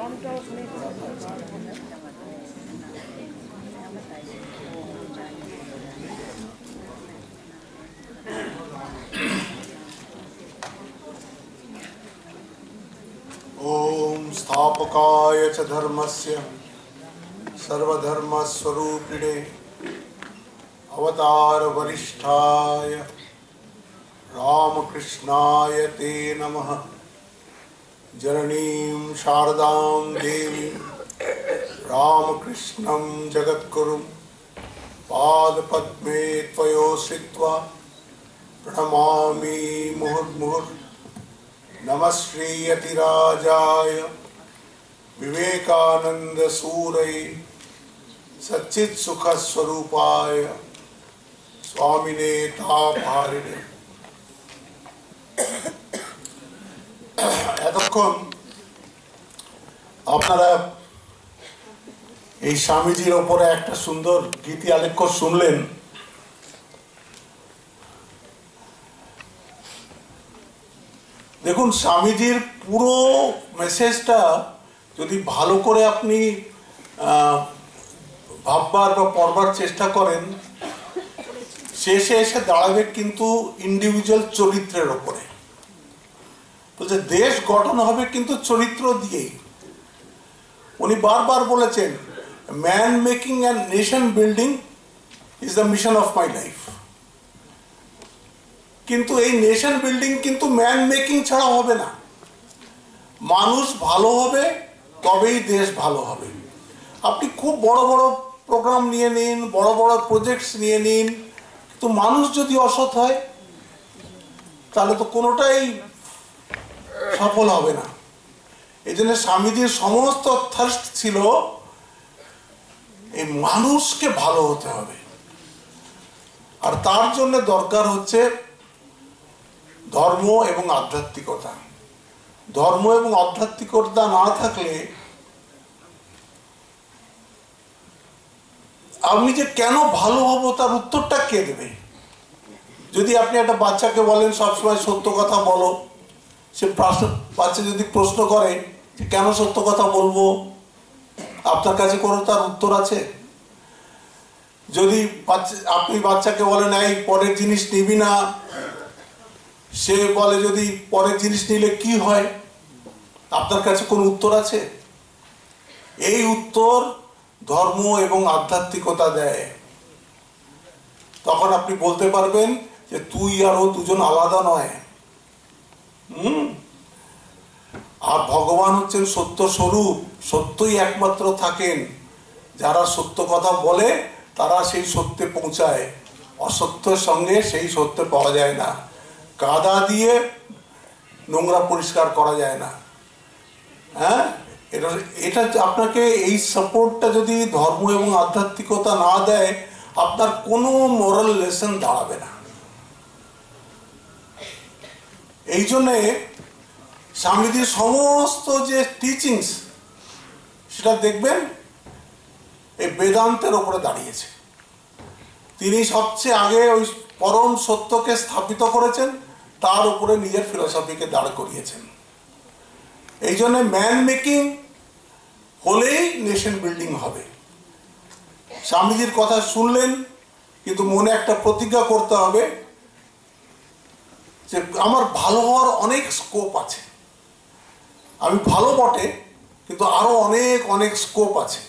ओम स्थापकाय च धर्मस्य सर्वधर्मस्वरूपिणे अवतार वरिष्ठाय रामकृष्णाय ते नमः। जननीं शारदां देवीं रामकृष्णं जगद्गुरुं पादपद्मे त्वयोश्रित्वा प्रणमामि मुहुर्मुहुः। नमः श्रीयतिराजाय विवेकानंद सूरये सच्चित्सुखस्वरूपाय स्वामिने तापहारिणे। এতক্ষণ আপনারা এই স্বামীজির ওপরে একটা সুন্দর গীতি আলেখ্য শুনলেন। দেখুন, স্বামীজির পুরো মেসেজটা যদি ভালো করে আপনি ভাববার বা পড়বার চেষ্টা করেন, শেষে এসে দাঁড়াবে কিন্তু ইন্ডিভিজুয়াল চরিত্রের ওপরে। বলছে দেশ গঠন হবে কিন্তু চরিত্র দিয়েই। উনি বারবার বলেছেন, man making and nation building is the mission of my life. কিন্তু এই নেশন বিল্ডিং কিন্তু ম্যান মেকিং ছাড়া হবে না। মানুষ ভালো হবে তবেই দেশ ভালো হবে। আপনি খুব বড় বড় প্রোগ্রাম নিয়ে নিন, বড় বড় প্রজেক্টস নিয়ে নিন, কিন্তু মানুষ যদি অসৎ হয় তাহলে তো কোনোটাই সফল হবে না। এই জন্য স্বামীজির সমস্ত থার্স্ট ছিল এই মানুষকে ভালো হতে হবে। আর তার জন্য দরকার হচ্ছে ধর্ম এবং আধ্যাত্মিকতা। ধর্ম এবং আধ্যাত্মিকতা না থাকলে আপনি যে কেন ভালো হব তার উত্তরটা কে দেবে? যদি আপনি একটা বাচ্চাকে বলেন সবসময় সত্য কথা বলো, সে বাচ্চা যদি প্রশ্ন করে যে কেন সত্য কথা বলবো, আপনার কাছে কোনো তার উত্তর আছে? যদি আপনি বাচ্চাকে বলেন এই পরের জিনিস নিবি না, সে বলে যদি পরের জিনিস নিলে কি হয়, আপনার কাছে কোনো উত্তর আছে? এই উত্তর ধর্ম এবং আধ্যাত্মিকতা দেয়। তখন আপনি বলতে পারবেন যে তুই আর ও দুজন আলাদা নয়। আর ভগবান হচ্ছেন সত্য স্বরূপ, সত্যই একমাত্র থাকেন। যারা সত্য কথা বলে তারা সেই সত্যে পৌঁছায়, অসত্যের সঙ্গে সেই সত্য পাওয়া যায় না। কাদা দিয়ে নোংরা পরিষ্কার করা যায় না। হ্যাঁ, এটা আপনাকে এই সাপোর্টটা যদি ধর্ম এবং আধ্যাত্মিকতা না দেয়, আপনার কোনো মোরাল লেসন দাঁড়াবে না। এই জন্যে স্বামীজির সমস্ত যে টিচিংস সেটা দেখবেন এই বেদান্তের ওপরে দাঁড়িয়েছে। তিনি সবচেয়ে আগে ওই পরম সত্যকে স্থাপিত করেছেন, তার উপরে নিজের ফিলোসফিকে দাঁড় করিয়েছেন। এই জন্য ম্যান মেকিং হলেই নেশন বিল্ডিং হবে। স্বামীজির কথা শুনলেন, কিন্তু মনে একটা প্রতিজ্ঞা করতে হবে যে আমার ভালো হওয়ার অনেক স্কোপ আছে। আমি ভালো বটে, কিন্তু আরো অনেক অনেক স্কোপ আছে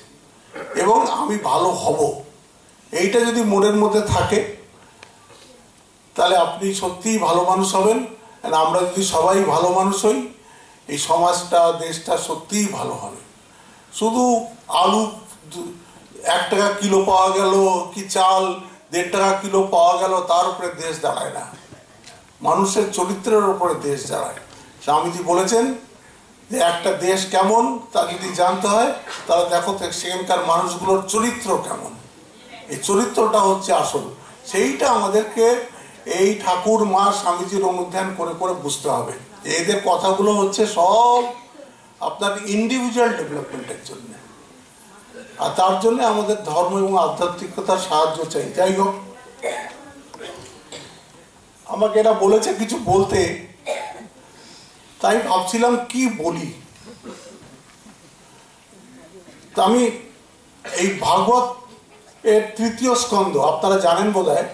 এবং আমি ভালো হব। এইটা যদি মনের মধ্যে থাকে তাহলে আপনি সত্যিই ভালো মানুষ হবেন। আর আমরা যদি সবাই ভালো মানুষ হই, এই সমাজটা, দেশটা সত্যিই ভালো হবে। শুধু আলু 1 টাকা কিলো পাওয়া গেল কি চাল 1.5 টাকা কিলো পাওয়া গেল, তার উপরে দেশ দাঁড়ায় না। মানুষের চরিত্রের উপরে দেশ দাঁড়ায়। স্বামীজি বলেছেন যে একটা দেশ কেমন তা যদি জানতে হয় তাহলে দেখো সেখানকার মানুষগুলোর চরিত্র কেমন। এই চরিত্রটা হচ্ছে আসল। সেইটা আমাদেরকে এই ঠাকুর মা স্বামীজির অনুধ্যান করে করে বুঝতে হবে। এদের কথাগুলো হচ্ছে সব আপনার ইন্ডিভিজুয়াল ডেভেলপমেন্টের জন্য, আর তার জন্য আমাদের ধর্ম এবং আধ্যাত্মিকতার সাহায্য চাই। যাই হোক, আমাকে এরা বলেছে কিছু বলতে, তাই ভাবছিলাম কি বলি। তো আমি এই ভাগবত এর তৃতীয় স্কন্ধ, আপনারা জানেন বোধহয়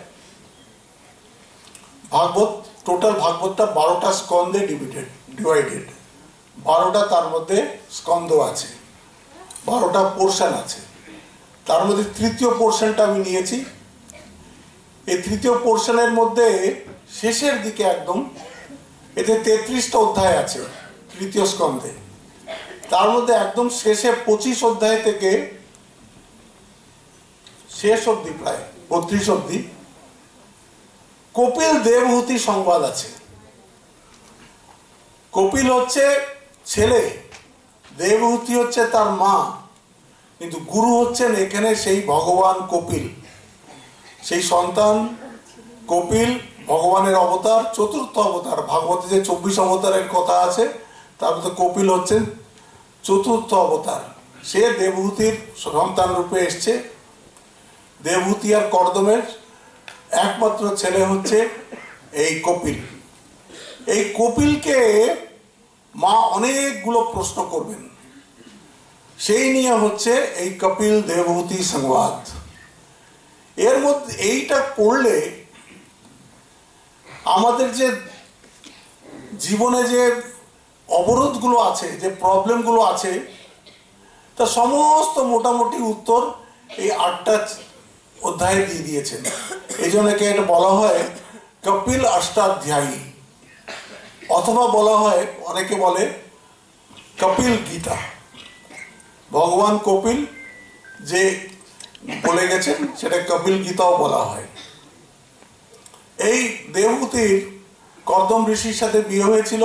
ভাগবত, টোটাল ভাগবতটা 12টা স্কন্ধে ডিভাইডেড। 12টা তার মধ্যে স্কন্ধ আছে, 12টা পোর্শন আছে। তার মধ্যে তৃতীয় পোর্শনটা আমি নিয়েছি। এই তৃতীয় পোর্শনের মধ্যে শেষের দিকে একদম, এতে 33টা অধ্যায় আছে তৃতীয় স্কন্ধে। তার মধ্যে একদম শেষে 25 অধ্যায় থেকে শেষ অবধি প্রায় 32 অবধি কপিল দেবহূতি সংবাদ আছে। কপিল হচ্ছে ছেলে, দেবহূতি হচ্ছে তার মা, কিন্তু গুরু হচ্ছেন এখানে সেই ভগবান কপিল। সেই সন্তান কপিল ভগবানের অবতার, চতুর্থ অবতার। ভাগবতে যে 24 অবতারের কথা আছে তার মধ্যে কপিল হচ্ছেন চতুর্থ অবতার। সে দেবহূতির সন্তান রূপে এসছে। দেবহূতি আর কর্দমের একমাত্র ছেলে হচ্ছে এই কপিল। এই কপিলকে মা অনেকগুলো প্রশ্ন করবেন, সেই নিয়ে হচ্ছে এই কপিল দেবহূতি সংবাদ। এর মধ্যে এইটা পড়লে আমাদের যে জীবনে যে অবরোধগুলো আছে, যে প্রবলেমগুলো আছে, তা সমস্ত মোটামুটি উত্তর এই 8টা অধ্যায়ে দিয়ে দিয়েছেন। এই জন্য এটা বলা হয় কপিল অষ্টাধ্যায়ী, অথবা বলা হয়, অনেকে বলে কপিল গীতা। ভগবান কপিল যে বলে গেছেন সেটা কপিল গীতাও বলা হয়। এই দেবহূতির কর্দম ঋষির সাথে বিয়ে হয়েছিল।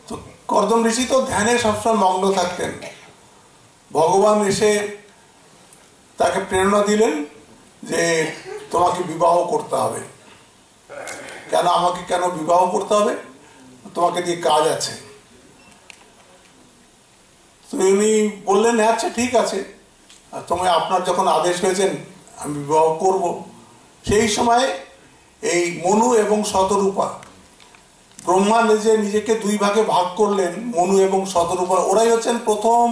তো কর্দম ঋষি তো ধ্যানে সবসময় মগ্ন থাকতেন। ভগবান এসে তাকে প্রেরণা দিলেন যে তোমাকে বিবাহ করতে হবে। কেন, আমাকে কেন বিবাহ করতে হবে? তোমাকে দিয়ে কাজ আছে। তো উনি বললেন আচ্ছা ঠিক আছে, তুমি আপনার যখন আদেশ হয়েছেন আমি বিবাহ করব। সেই সময় এই মনু এবং শতরূপা, ব্রহ্মা নিজেকে 2 ভাগে ভাগ করলেন, মনু এবং শতরূপা। ওরাই হচ্ছেন প্রথম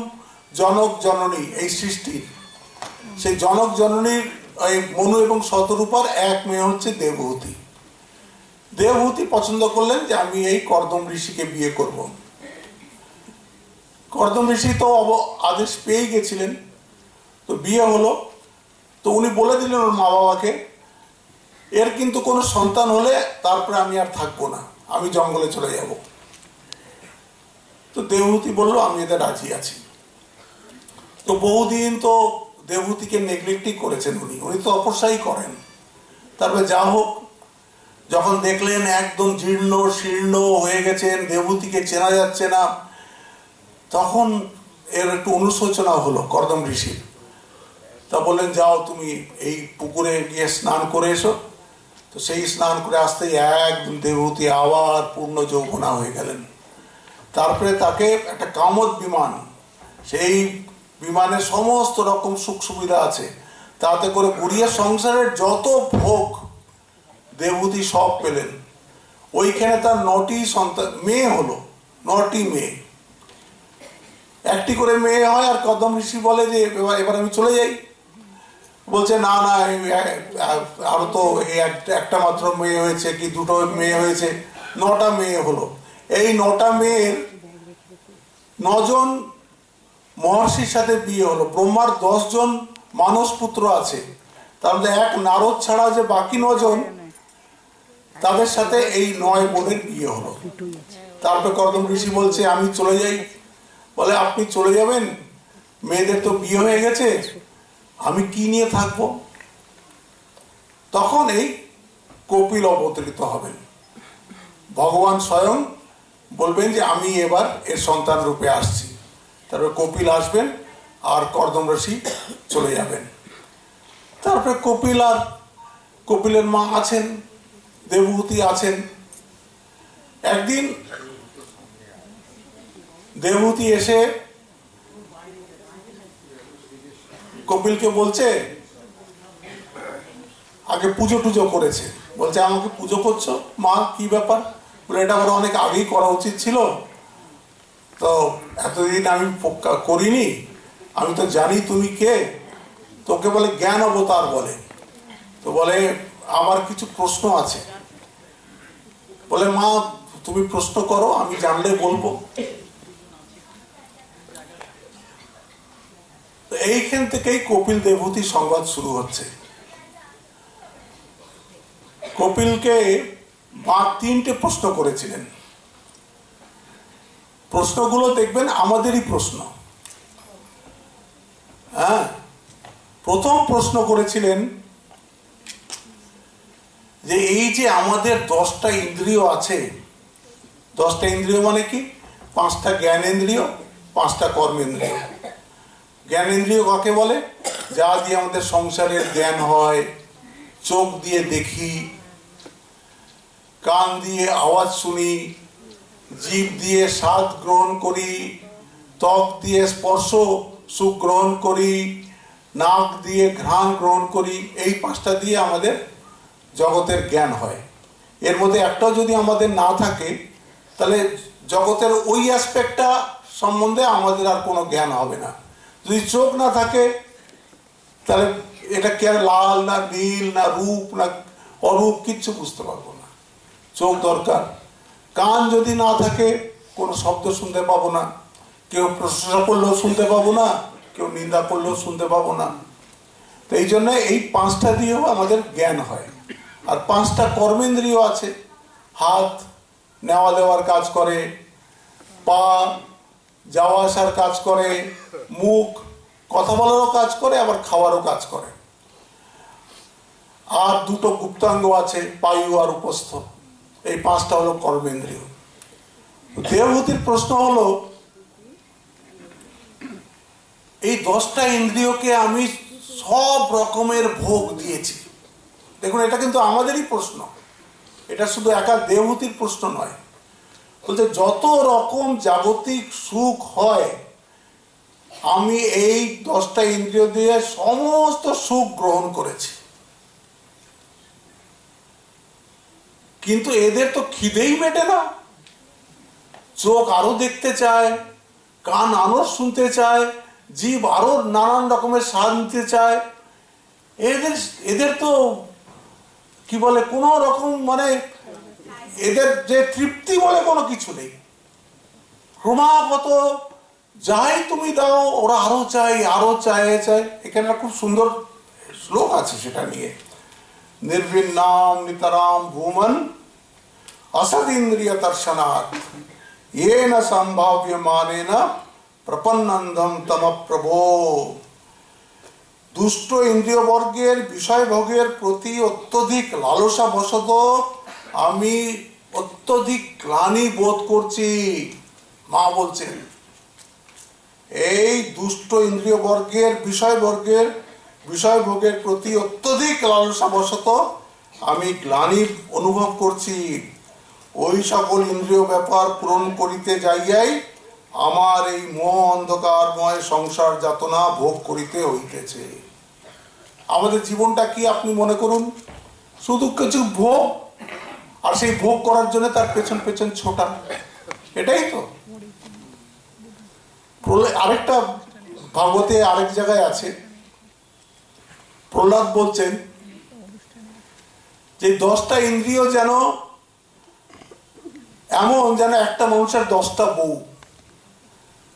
জনক জননী এই সৃষ্টির। সেই জনক জননীর এই মনু এবং শতরূপার এক মেয়ে হচ্ছে দেবহূতি। দেবহূতি পছন্দ করলেন যে আমি এই কর্দম ঋষিকে বিয়ে করব। কর্দম ঋষি তো আদেশ পেয়ে গেছিলেন, তো বিয়ে হলো। তো উনি বলে দিলেন ওর মা বাবাকে, এর কিন্তু কোনো সন্তান হলে তারপরে আমি আর থাকবো না, আমি জঙ্গলে চলে যাব। তো দেবহূতি বলল আমি এতে রাজি আছি। তো বহুদিন তো দেবহূতিকে নেগলেক্টই করেছেন উনি তো অপসাই করেন। তারপরে যা হোক, যখন দেখলেন একদম জীর্ণ শীর্ণ হয়ে গেছেন, দেবহূতিকে চেনা যাচ্ছে না, তখন এর একটু অনুশোচনা হলো কর্দম ঋষির। তা বললেন যাও তুমি এই পুকুরে গিয়ে স্নান করে এসো। তো সেই স্নান করে আসতেই একদম দেবহূতি আবার পূর্ণ যৌবনা হয়ে গেলেন। তারপরে তাকে একটা কামদ বিমান, সেই বিমানে সমস্ত রকম সুখ সুবিধা আছে, তাতে করে গড়িয়া সংসারের যত ভোগ দেবহূতি সব পেলেন। ওইখানে তার 9টি সন্তান মেয়ে হলো, 9টি মেয়ে। একটি করে মেয়ে হয়। আর কর্দম ঋষি বলে যে এবার আমি চলে যাই। বলছে না না, আরো তো এই একটা মাত্র মেয়ে হয়েছে কি 2টো মেয়ে হয়েছে, 9টা মেয়ে হলো। এই 9টা মেয়ের 9 জন মহর্ষির সাথে বিয়ে হলো। ব্রহ্মার 10 জন মানস পুত্র আছে, তার মধ্যে এক নারদ ছাড়া যে বাকি 9 জন, তাদের সাথে এই 9 বোনের বিয়ে হলো। তারপরে কর্দম ঋষি বলছে আমি চলে যাই। বলে আপনি চলে যাবেন, মেয়েদের তো বিয়ে হয়ে গেছে, আমি কি নিয়ে থাকবো? তখন এই কপিল অবতরিত হবেন। ভগবান স্বয়ং বলবেন যে আমি এবার এর সন্তান রূপে আসছি। তারপরে কপিল আসবেন আর কর্দম ঋষি চলে যাবেন। তারপরে কপিল আর কপিলের মা আছেন, দেবহূতি আছেন। একদিন দেবহূতি এসে কপিলকে বলছে, আগে পুজো টুজো করেছে, বলছে আমাকে পুজো করছো মা, কি ব্যাপার? বলে এটা আমার অনেক আগেই করা উচিত ছিল, তো এতদিন আমি করিনি, আমি তো জানি তুমি কে। তোকে বলে জ্ঞান অবতার বলে। তো বলে আমার কিছু প্রশ্ন আছে। বলে মা তুমি প্রশ্ন করো, আমি জানলে বলবো। এইখান থেকেই কপিল দেবহূতি সংবাদ শুরু হচ্ছে। কপিলকে মা 3টে প্রশ্ন করেছিলেন। প্রশ্নগুলো দেখবেন আমাদেরই প্রশ্ন। হ্যাঁ, প্রথম প্রশ্ন করেছিলেন যে এই যে আমাদের 10টা ইন্দ্রিয় আছে, 10টা ইন্দ্রিয় মানে কি? 5টা জ্ঞানেন্দ্রিয়, 5টা কর্মেন্দ্রিয়। জ্ঞানেন্দ্রিয় কাকে বলে? যা দিয়ে আমাদের সংসারের জ্ঞান হয়। চোখ দিয়ে দেখি, কান দিয়ে আওয়াজ শুনি, জিভ দিয়ে স্বাদ গ্রহণ করি, ত্বক দিয়ে স্পর্শ সুখ গ্রহণ করি, নাক দিয়ে ঘ্রাণ গ্রহণ করি। এই 5টা দিয়ে আমাদের জগতের জ্ঞান হয়। এর মধ্যে একটাও যদি আমাদের না থাকে তাহলে জগতের ওই অ্যাসপেক্টটা সম্বন্ধে আমাদের আর কোনো জ্ঞান হবে না। যদি চোখ না থাকে তাহলে এটা কে লাল না নীল না রূপ না অরূপ কিচ্ছু বুঝতে পারবো না। চোখ দরকার। কান যদি না থাকে কোনো শব্দ শুনতে পাবো না। কেউ প্রশংসা করলেও শুনতে পাবো না, কেউ নিন্দা করলেও শুনতে পাবো না। তো এই জন্য এই 5টা দিয়েও আমাদের জ্ঞান হয়। আর 5টা কর্মেন্দ্রিয় আছে। হাত নেওয়া দেওয়ার কাজ করে, পা যাওয়া আসার কাজ করে, মুখ কথা বলারও কাজ করে, আবার খাওয়ারও কাজ করে। আর 2টো গুপ্তাঙ্গ আছে, পায়ু আর উপস্থ। এই 5টা হলো কর্মেন্দ্রিয়। দেবহূতির প্রশ্ন হলো এই 10টা ইন্দ্রিয়কে আমি সব রকমের ভোগ দিয়েছি। দেখুন এটা কিন্তু আমাদেরই প্রশ্ন, এটা শুধু একা দেবহূতির প্রশ্ন নয়। বলছে যত রকম জাগতিক সুখ হয় আমি এই 10টা ইন্দ্রিয় দিয়ে সমস্ত সুখ গ্রহণ করেছি। কিন্তু এদের তো খিদেই মেটে না। চোখ আরো দেখতে চায়, কান আরো শুনতে চায়, জিভ আরো নানান রকমের স্বাদ নিতে চায়। এদের তো কি বলে কোন রকম মানে এদের যে তৃপ্তি বলে কোনো কিছু নেই। ক্রমাগত যাই তুমি দাও ওরা আরো চাই, আরো চায় চায়। এখানে খুব সুন্দর শ্লোক আছে সেটা নিয়ে। निर्विन्नाम नितराम भूमन असदिंद्रिय दर्शनात् येन संभाव्य मानेन प्रपन्नंदम तम प्रभो। दुष्ट इंद्रिय बर्गेर विषय भोगेर प्रति अत्यधिक लालसा बशत आमी अत्यधिक ग्लानि बोध करছি। মা বলছেন এই দুষ্ট ইন্দ্রিয় বর্গের বিষয় ভোগের প্রতি অত্যধিক লালসা বশত আমি গ্লানি অনুভব করছি। ওই সকল ইন্দ্রিয় ব্যাপার পূরণ করিতে যাইয়াই আমার এই মোহ অন্ধকারময় সংসার যাতনা ভোগ করিতে হইতেছে। আমাদের জীবনটা কি আপনি মনে করুন, শুধু কিছু ভোগ, আর সেই ভোগ করার জন্য তার পেছন পেছন ছোটা, এটাই তো। আরেকটা ভাগবতে আরেক জায়গায় আছে, প্রহ্লাদ বলছেন যে 10টা ইন্দ্রিয় যেন এমন যেন একটা মানুষের 10টা বউ।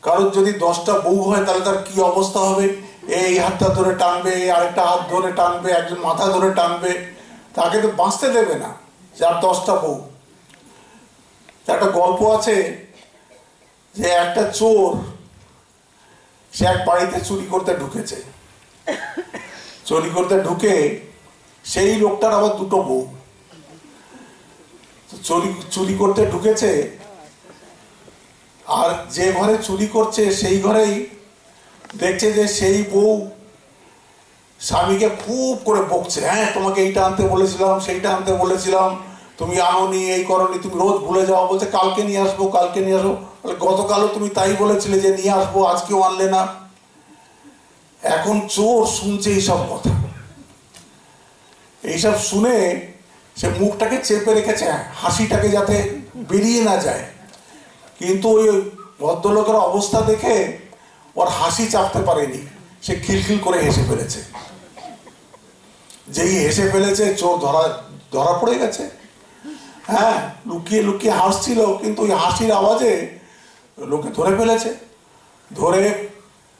কারোর যদি 10টা বউ হয় তাহলে তার কি অবস্থা হবে? এই হাতটা ধরে টানবে, আরেকটা হাত ধরে টানবে, একজন মাথা ধরে টানবে, তাকে তো বাঁচতে দেবে না যার 10টা বউ। একটা গল্প আছে যে একটা চোর সে এক বাড়িতে চুরি করতে ঢুকেছে। চুরি করতে ঢুকে সেই লোকটার আবার 2টো বউ। চুরি করতে ঢুকেছে, আর যে ঘরে চুরি করছে সেই ঘরেই দেখছে যে সেই বউ স্বামীকে খুব করে বকছে। হ্যাঁ, তোমাকে এইটা আনতে বলেছিলাম, সেইটা আনতে বলেছিলাম, তুমি আনোনি, এই করনি, তুমি রোজ ভুলে যাও। বলছে কালকে নিয়ে আসবো, কালকে নিয়ে আসবো। গতকালও তুমি তাই বলেছিলে যে নিয়ে আসবো, আজকেও আনলে না। এখন চোর শুনছে এইসব কথা, এইসব শুনে সে মুখটাকে চেপে রেখেছে, হাসিটাকে যাতে বেরিয়ে না যায়। কিন্তু ওই ভদ্রলোকের অবস্থা দেখে ওর হাসি চাপতে পারেনি, সে খিলখিল করে হেসে ফেলেছে। যেই হেসে ফেলেছে চোর ধরা পড়ে গেছে। হ্যাঁ, লুকিয়ে লুকিয়ে হাসছিল, কিন্তু ওই হাসির আওয়াজে লোকে ধরে ফেলেছে। ধরে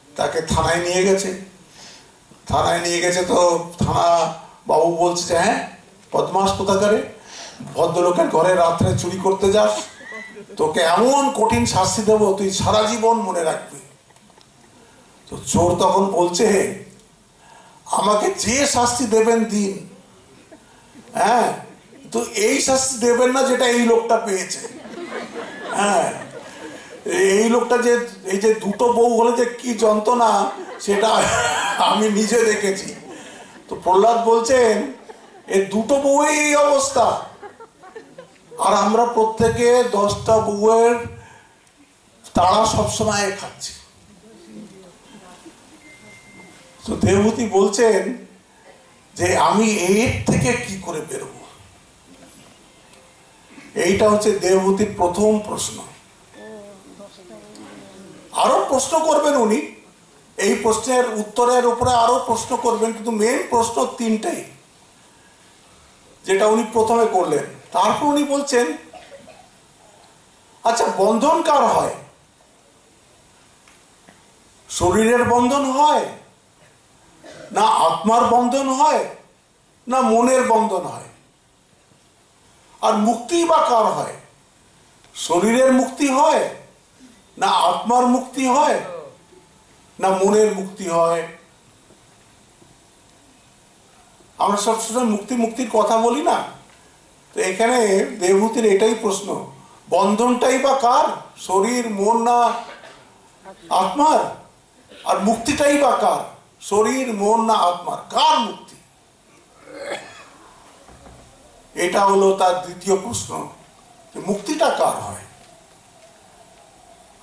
তাকে থানায় নিয়ে গেছে। থানায় নিয়ে গেছে তো থানা বাবু বলছে যে হ্যাঁ, বদমাস কোথাকারে, ভদ্রলোকের ঘরে রাত্রে চুরি করতে যাস, তোকে এমন কঠিন শাস্তি দেবো তুই সারা জীবন মনে রাখবি। তো চোর তখন বলছে আমাকে যে শাস্তি দেবেন দিন, হ্যাঁ, তো এই শাস্তি দেবেন না যেটা এই লোকটা পেয়েছে। হ্যাঁ, এই লোকটা যে এই যে দুটো বউ হলে যে কি যন্ত্রণা সেটা আমি নিজে দেখেছি। তো প্রহ্লাদ বলছেন এই দুটো বউয়ের এই অবস্থা, আর আমরা প্রত্যেকে 10টা বউয়ের তাড়া সবসময় খাচ্ছি। তো দেবহূতি বলছেন যে আমি এর থেকে কি করে বেরোবো। এইটা হচ্ছে দেবহূতির প্রথম প্রশ্ন। আরো প্রশ্ন করবেন উনি, এই প্রশ্নের উত্তরের উপরে আরো প্রশ্ন করবেন, কিন্তু মেন প্রশ্ন 3টাই যেটা উনি প্রথমে করলেন। তারপর উনি বলছেন আচ্ছা বন্ধন কার হয়? শরীরের বন্ধন হয়, না আত্মার বন্ধন হয়, না মনের বন্ধন হয়? আর মুক্তি বা কার হয়? শরীরের মুক্তি হয়, না আত্মার মুক্তি হয়, না মনের মুক্তি হয়? আমরা সবসময় মুক্তির কথা বলি না, তো এখানে দেবহূতির এটাই প্রশ্ন, বন্ধনটাই বা কার? শরীর, মন না আত্মার? আর মুক্তিটাই বা কার? শরীর, মন না আত্মার? কার মুক্তি? এটা হলো তার দ্বিতীয় প্রশ্ন, মুক্তিটা কার হয়।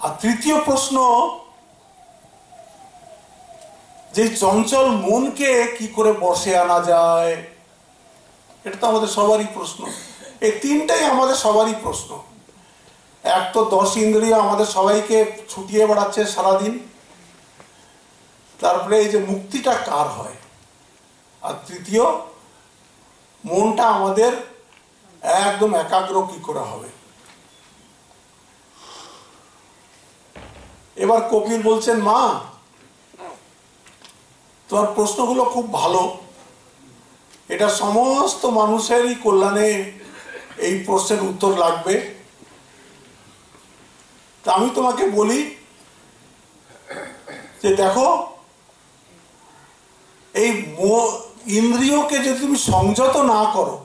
আর তৃতীয় প্রশ্ন, যে চঞ্চল মনকে কি করে বশে আনা যায়। এটা তো আমাদের সবারই প্রশ্ন। এই 3টাই আমাদের সবারই প্রশ্ন। এক তো 10 ইন্দ্রিয় আমাদের সবাইকে ছুটিয়ে বেড়াচ্ছে সারাদিন, তারপরে এই যে মুক্তিটা কার হয়, আর তৃতীয় মনটা আমাদের একদম একাগ্র কি করে হবে। এবার কপিল বলছেন মা তোমার প্রশ্নগুলো খুব ভালো, এটা সমস্ত মানুষেরই কল্যাণে এই প্রশ্নের উত্তর লাগবে। তা আমি তোমাকে বলি যে দেখো, এই ইন্দ্রিয়কে যদি তুমি সংযত না করো,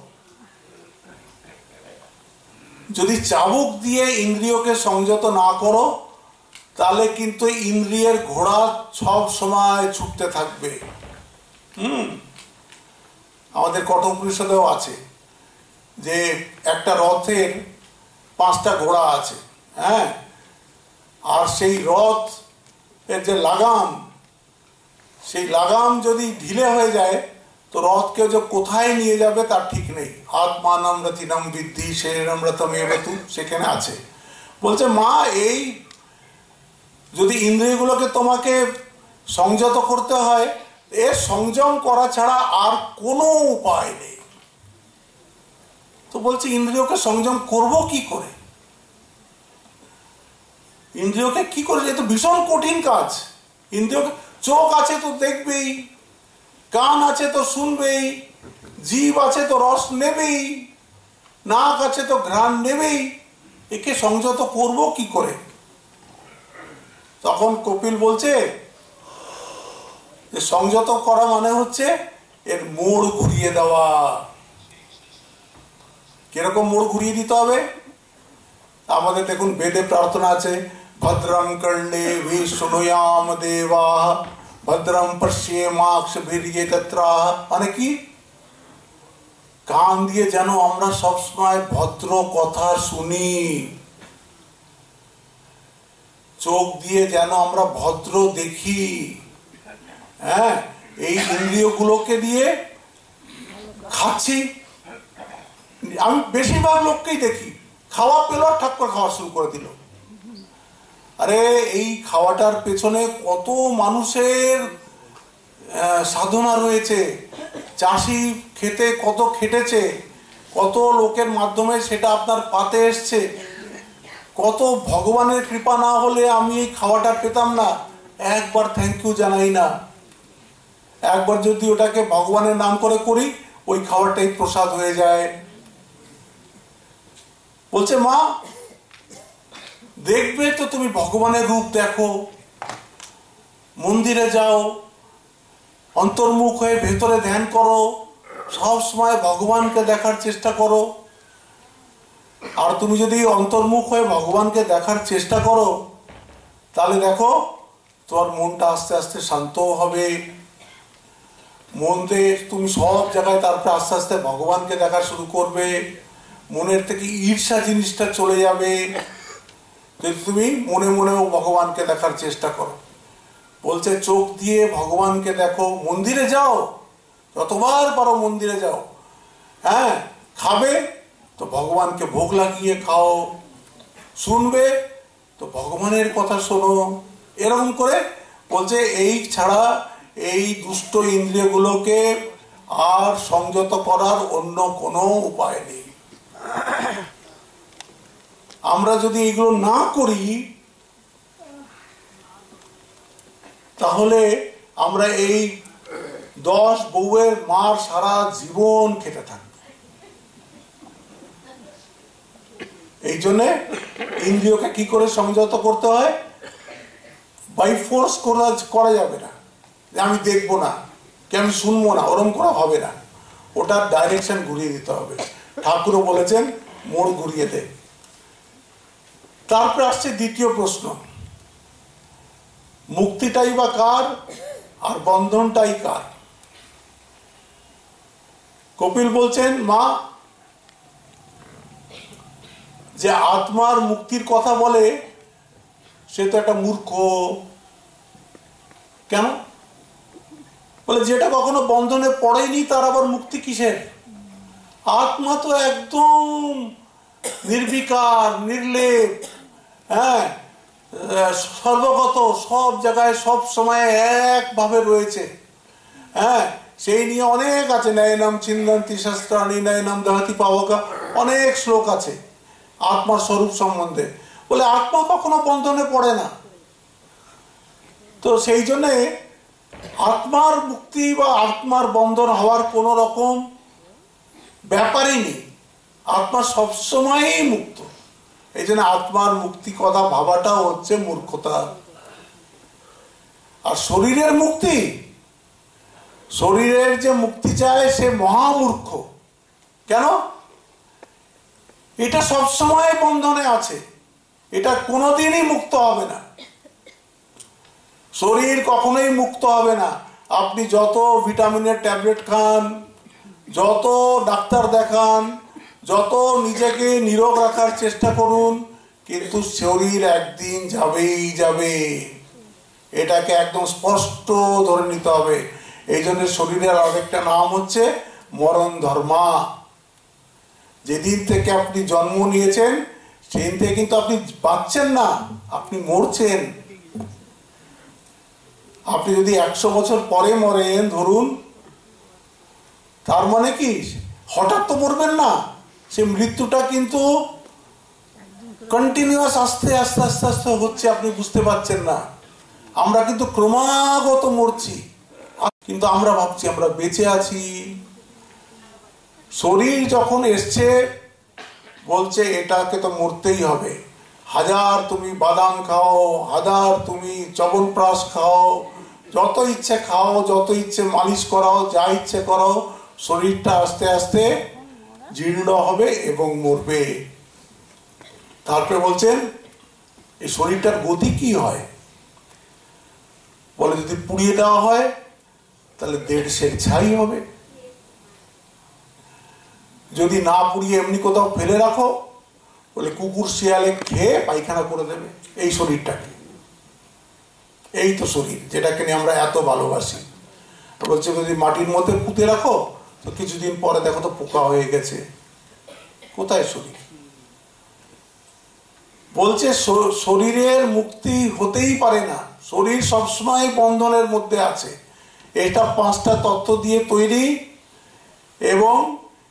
যদি চাবুক দিয়ে ইন্দ্রিয়কে সংযত না করো, তাহলে কিন্তু ইন্দ্রিয়ের ঘোড়া সব সময় ছুটতে থাকবে। আমাদের কঠোপনিষদেও আছে যে একটা রথের 5টা ঘোড়া আছে, হ্যাঁ, আর সেই রথ এর যে লাগাম, সেই লাগাম যদি ঢিলে হয়ে যায় তো রথকে যে কোথায় নিয়ে যাবে তার ঠিক নেই। আত্মানম রতিনম বিদ্ধি শরীরম রথমেবতু সেখানে আছে। বলছে মা, এই যদি ইন্দ্রিয়গুলোকে তোমাকে সংযত করতে হয়, এর সংযম করা ছাড়া আর কোনো উপায় নেই। তো বলছে ইন্দ্রিয়কে সংযম করব কি করে? ইন্দ্রিয়কে কি করে? এ তো ভীষণ কঠিন কাজ। ইন্দ্রিয়কে, চোখ আছে তো দেখবেই, কান আছে তো শুনবেই, জিভ আছে তো রস নেবেই, নাক আছে তো ঘ্রাণ নেবেই, একে সংযত করব কি করে? তখন কপিল বলছে যে সংযত করা মানে হচ্ছে এর মোড় ঘুরিয়ে দেওয়া। কিরকম মোড় ঘুরিয়ে দিতে হবে? আমাদের দেখুন বেদে প্রার্থনা আছে, ভদ্রং কর্ণেভিঃ শৃণুয়াম দেবাঃ ভদ্রং পশ্যেমাক্ষভির্যজত্রাঃ। মানে কি? কান দিয়ে যেন আমরা সবসময় ভদ্র কথা শুনি, চোখ দিয়ে যেন আমরা ভদ্র দেখি। হ্যাঁ, এই ইন্দ্রিয়গুলোকে দিয়ে খাচ্ছি। আমি বেশিরভাগ লোককেই দেখি, খাওয়া পেল ঠাক করে খাওয়া শুরু করে দিল। আরে এই খাওয়াটার পেছনে কত মানুষের সাধনা রয়েছে, চাষি খেতে কত খেটেছে, কত লোকের মাধ্যমে সেটা আপনার পাতে এসছে, কত ভগবানের কৃপা না হলে আমি এই খাওয়াটা পেতাম না। একবার থ্যাংক ইউ জানাই না, একবার যদি ওটাকে ভগবানের নাম করে করি ওই খাবারটাই প্রসাদ হয়ে যায়। বলছে মা দেখবে তো তুমি ভগবানের রূপ দেখো, মন্দিরে যাও, অন্তর্মুখ হয়ে ভেতরে ধ্যান করো, সব সময় ভগবানকে দেখার চেষ্টা করো। আর তুমি যদি অন্তর্মুখ হয়ে ভগবানকে দেখার চেষ্টা করো তাহলে দেখো তোমার মনটা আস্তে আস্তে শান্তও হবে, মন দিয়ে তুমি সব জায়গায় তারপরে আস্তে আস্তে ভগবানকে দেখা শুরু করবে, মনের থেকে ঈর্ষা জিনিসটা চলে যাবে যদি তুমি মনে মনেও ভগবানকে দেখার চেষ্টা করো। বলছে চোখ দিয়ে ভগবানকে দেখো, মন্দিরে যাও, যতবার পারো মন্দিরে যাও, হ্যাঁ খাবে তো ভগবানকে ভোগ লাগিয়ে খাও, শুনবে তো ভগবানের কথা শোনো, এরকম করে বলছে এই ছাড়া এই দুষ্ট ইন্দ্রিয়গুলোকে আর সংযত করার অন্য কোনো উপায় নেই। আমরা যদি এগুলো না করি তাহলে আমরা এই 10 বউয়ের মার সারা জীবন খেতে থাকবো। এই জন্যে ইন্দ্রিয়কে কি করে সংযত করতে হয়, বাই ফোর্স করা যাবে না, আমি দেখবো না কি আমি শুনবো না, ওরম করা হবে না, ওটার ডাইরেকশন ঘুরিয়ে দিতে হবে। ঠাকুরও বলেছেন মোড় ঘুরিয়ে দে। তারপরে আসছে দ্বিতীয় প্রশ্ন, মুক্তিটাই বা কার আর বন্ধনটাই কার? কপিল বলছেন মা যে আত্মার মুক্তির কথা বলে সে তো একটা মূর্খ। কেন? বলে যেটা কখনো বন্ধনে পড়েনি তার আবার মুক্তি কিসের? আত্মা তো একদম নির্বিকার, নির্লেপ, হ্যাঁ সর্বগত, সব জায়গায় সব সময় একভাবে রয়েছে। হ্যাঁ সেই নিয়ে অনেক আছে, নয়নম চিন্দন্তি শাস্ত্রাণি নয়নম দহতি পাবকা, অনেক শ্লোক আছে আত্মার স্বরূপ সম্বন্ধে। বলে আত্মা কখনো বন্ধনে পড়ে না। তো সেই জন্যে আত্মার মুক্তি বা আত্মার বন্ধন হওয়ার কোন রকম ব্যাপারই নেই, আত্মা সবসময়ই মুক্ত। এই জন্য আত্মার মুক্তি কথা ভাবাটাও হচ্ছে মূর্খতা। আর শরীরের মুক্তি, শরীরের যে মুক্তি চায় সে মহামূর্খ। কেন? এটা সবসময় বন্ধনে আছে, এটা কোনোদিনই মুক্ত হবে না। শরীর কখনোই মুক্ত হবে না। আপনি যত ভিটামিনের ট্যাবলেট খান, যত ডাক্তার দেখান, যত নিজেকে নীরোগ রাখার চেষ্টা করুন, কিন্তু শরীর একদিন যাবেই যাবে, এটাকে একদম স্পষ্ট ধরে নিতে হবে। এই জন্য শরীরের আরেকটা নাম হচ্ছে মরণ ধর্মা। যেদিন থেকে আপনি জন্ম নিয়েছেন সেদিন থেকে কিন্তু আপনি বাঁচছেন না, আপনি মরছেন। আপনি যদি 100 বছর পরে মরেন ধরুন, তার মানে কি হঠাৎ তো মরবেন না, সে মৃত্যুটা কিন্তু কন্টিনিউয়াস আস্তে আস্তে আস্তে আস্তে হচ্ছে, আপনি বুঝতে পারছেন না। আমরা কিন্তু ক্রমাগত মরছি, কিন্তু আমরা ভাবছি আমরা বেঁচে আছি। শরীর যখন এসছে বলছে এটাকে তো মরতেই হবে। হাজার তুমি বাদাম খাও, হাজার তুমি চবনপ্রাশ খাও, যত ইচ্ছে খাও, যত ইচ্ছে মালিশ করাও, যা ইচ্ছে করো, শরীরটা আস্তে আস্তে জীর্ণ হবে এবং মরবে। তারপরে বলছেন এই শরীরটার গতি কি হয়? বলে যদি পুড়িয়ে দেওয়া হয় তাহলে 1.5 ছাই হবে, যদি না পুড়িয়ে এমনি কোথাও ফেলে রাখো বলে কুকুর শিয়ালে খেয়ে পায়খানা করে দেবে। এই শরীরটাকে, এই তো শরীর যেটাকে নিয়ে আমরা এত ভালোবাসি। বলছে যদি মাটির মধ্যে পুঁতে রাখো তো কিছুদিন পরে দেখো তো পোকা হয়ে গেছে। কোথায় শরীর? বলছে শরীরের মুক্তি হতেই পারে না, শরীর সবসময় বন্ধনের মধ্যে আছে। এটা 5টা তত্ত্ব দিয়ে তৈরি, এবং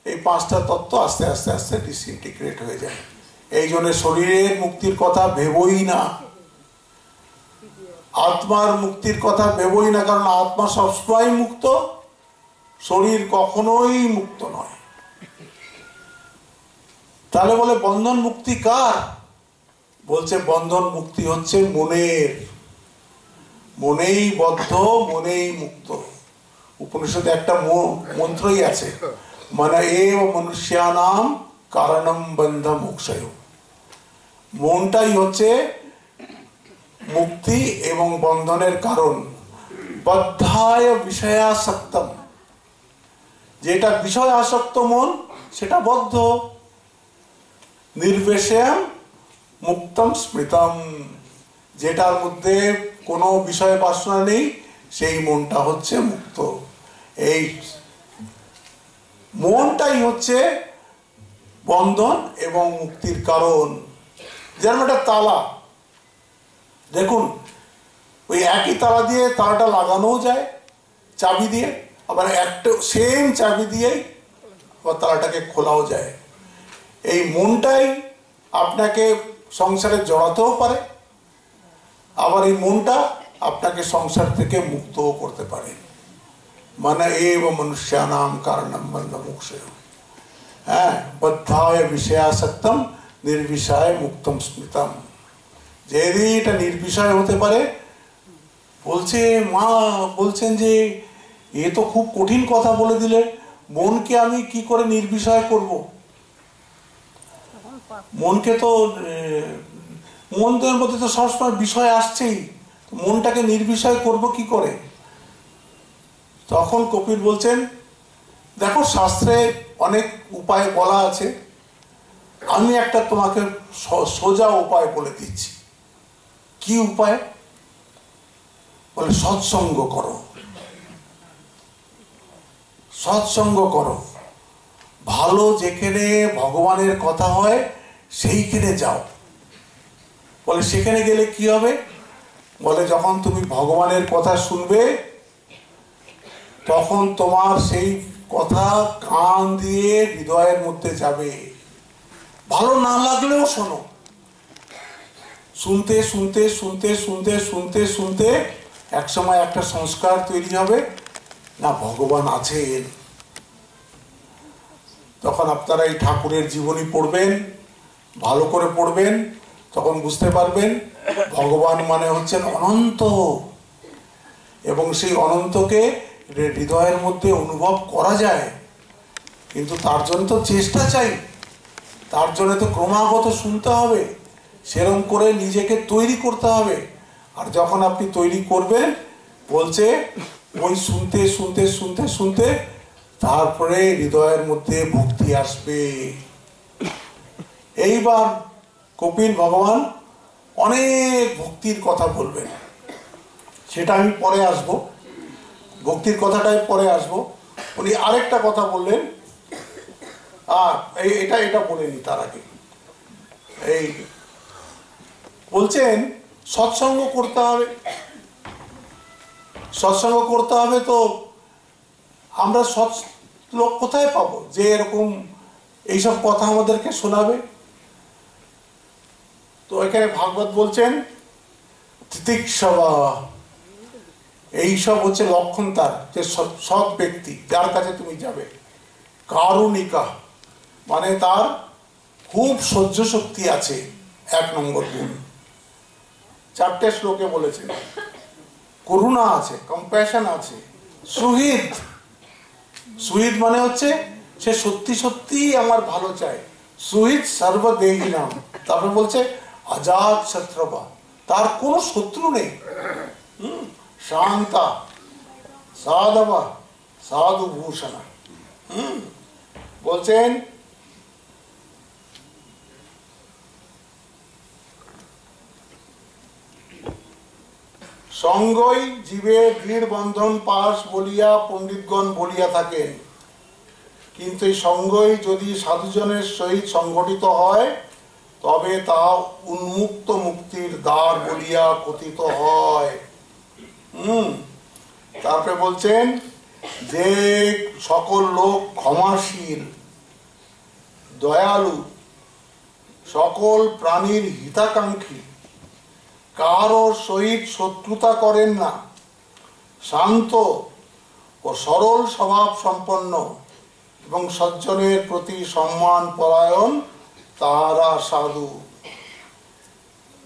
এই 5টা তত্ত্ব আস্তে আস্তে আস্তে ডিসইন্টিগ্রেট হয়ে যায়। এই জন্য শরীরের মুক্তির কথা ভেবই না, আত্মার মুক্তির কথা ভেবই না, কারণ আত্মা সবসময় মুক্ত, শরীর কখনোই মুক্ত নয়। তাহলে বলে বন্ধন মুক্তি কার? বলছে বন্ধন মুক্তি হচ্ছে মনের, মনেই বদ্ধ মনেই মুক্ত। উপনিষদে একটা মন্ত্রই আছে, মানে এব মনুষ্যানাম কারণম বন্ধ মোক্ষয়। মনটাই হচ্ছে মুক্তি এবং বন্ধনের কারণ। বদ্ধায় বিষয়াসক্তম, যেটা বিষয় আসক্ত মন সেটা বদ্ধ। নির্বিষয়ম মুক্তম স্মৃতম, যেটার মধ্যে কোনো বিষয় বাসনা নেই সেই মনটা হচ্ছে মুক্ত। এই মনটাই হচ্ছে বন্ধন এবং মুক্তির কারণ। যেমন একটা তালা, দেখুন ওই একই তালা দিয়ে তালাটা লাগানোও যায় চাবি দিয়ে, আবার একটা সেম চাবি দিয়েই আবার তালাটাকে খোলাও যায়। এই মনটাই আপনাকে সংসারে জড়াতেও পারে, আবার এই মনটা আপনাকে সংসার থেকে মুক্তও করতে পারে। মানে এব মনুষ্যানাম কারণম বন্ধ মোক্ষয়। হ্যাঁ, বদ্ধায় বিষয়াসক্তম নির্বিষয় মুক্তম স্মৃতম। যেদিন এটা নির্বিষয় হতে পারে, বলছে মা বলছেন যে এ তো খুব কঠিন কথা বলে দিলে, মনকে আমি কি করে নির্বিষয় করব? মনকে তো মনের মধ্যে তো সবসময় বিষয় আসছেই, মনটাকে নির্বিষয় করব কি করে? তখন কপিল বলছেন, দেখো শাস্ত্রে অনেক উপায় বলা আছে, আমি একটা তোমাকে সোজা উপায় বলে দিচ্ছি। কি উপায়? বলে সৎসঙ্গ করো, সৎসঙ্গ করো, ভালো যেখানে ভগবানের কথা হয় সেইখানে যাও। বলে সেখানে গেলে কি হবে? বলে যখন তুমি ভগবানের কথা শুনবে তখন তোমার সেই কথা কান দিয়ে হৃদয়ের মধ্যে যাবে। ভালো না লাগলেও শোনো, শুনতে শুনতে শুনতে শুনতে শুনতে শুনতে একসময় একটা সংস্কার তৈরি হবে, না ভগবান আছেন। তখন আপনারা এই ঠাকুরের জীবনী পড়বেন, ভালো করে পড়বেন, তখন বুঝতে পারবেন ভগবান মানে হচ্ছেন অনন্ত, এবং সেই অনন্তকে হৃদয়ের মধ্যে অনুভব করা যায়। কিন্তু তার জন্য তো চেষ্টা চাই, তার জন্য তো ক্রমাগত শুনতে হবে, সেরকম করে নিজেকে তৈরি করতে হবে। আর যখন আপনি তৈরি করবেন, বলছে ওই শুনতে শুনতে শুনতে শুনতে তারপরে হৃদয়ের মধ্যে ভক্তি আসবে। এইবার কপিল ভগবান অনেক ভক্তির কথা বলবেন, সেটা আমি পরে আসবো, ভক্তির কথাটাই পরে আসবো। উনি আরেকটা কথা বললেন, আর এটা এটা বলেনি তার আগে। এই বলছেন সৎসঙ্গ করতে হবে, সৎসঙ্গ করতে হবে। তো আমরা সৎ লোক কোথায় পাবো যে এরকম এইসব কথা আমাদেরকে শোনাবে? তো এখানে ভাগবত বলছেন তিতিক্ষবা, এইসব হচ্ছে লক্ষণ তার, যে সৎ ব্যক্তি যার কাছে তুমি যাবে। কারুণিকা মানে তার খুব সহ্য শক্তি আছে, 1 নম্বর গুণ। 4টে শ্লোকে বলেছেন। করুণা আছে, কম্প্যাশন আছে। সুহৃদ, সুহৃদ মানে হচ্ছে সে সত্যি সত্যি আমার ভালো চায়। সুহৃদ সর্বদেহী নাম। তারপরে বলছে আজাদ শত্রুবা, তার কোনো শত্রু নেই। শান্তা সাধবা সাধু ভূষণা। বলছেন সঙ্গই জীবে দৃঢ় বন্ধন পাশ বলিয়া পণ্ডিতগণ বলিয়া থাকেন, কিন্তু এই সঙ্গই যদি সাধুজনের সহিত সংগঠিত হয় তবে তা উন্মুক্ত মুক্তির দ্বার বলিয়া কথিত হয়। তারপরে বলছেন যে সকল লোক ক্ষমাশীল, দয়ালু, সকল প্রাণীর হিতাকাঙ্ক্ষী, কারো সহিত শত্রুতা করেন না, শান্ত ও সরল স্বভাব সম্পন্ন এবং সজ্জনের প্রতি সম্মান পরায়ণ, তাহারা সাধু।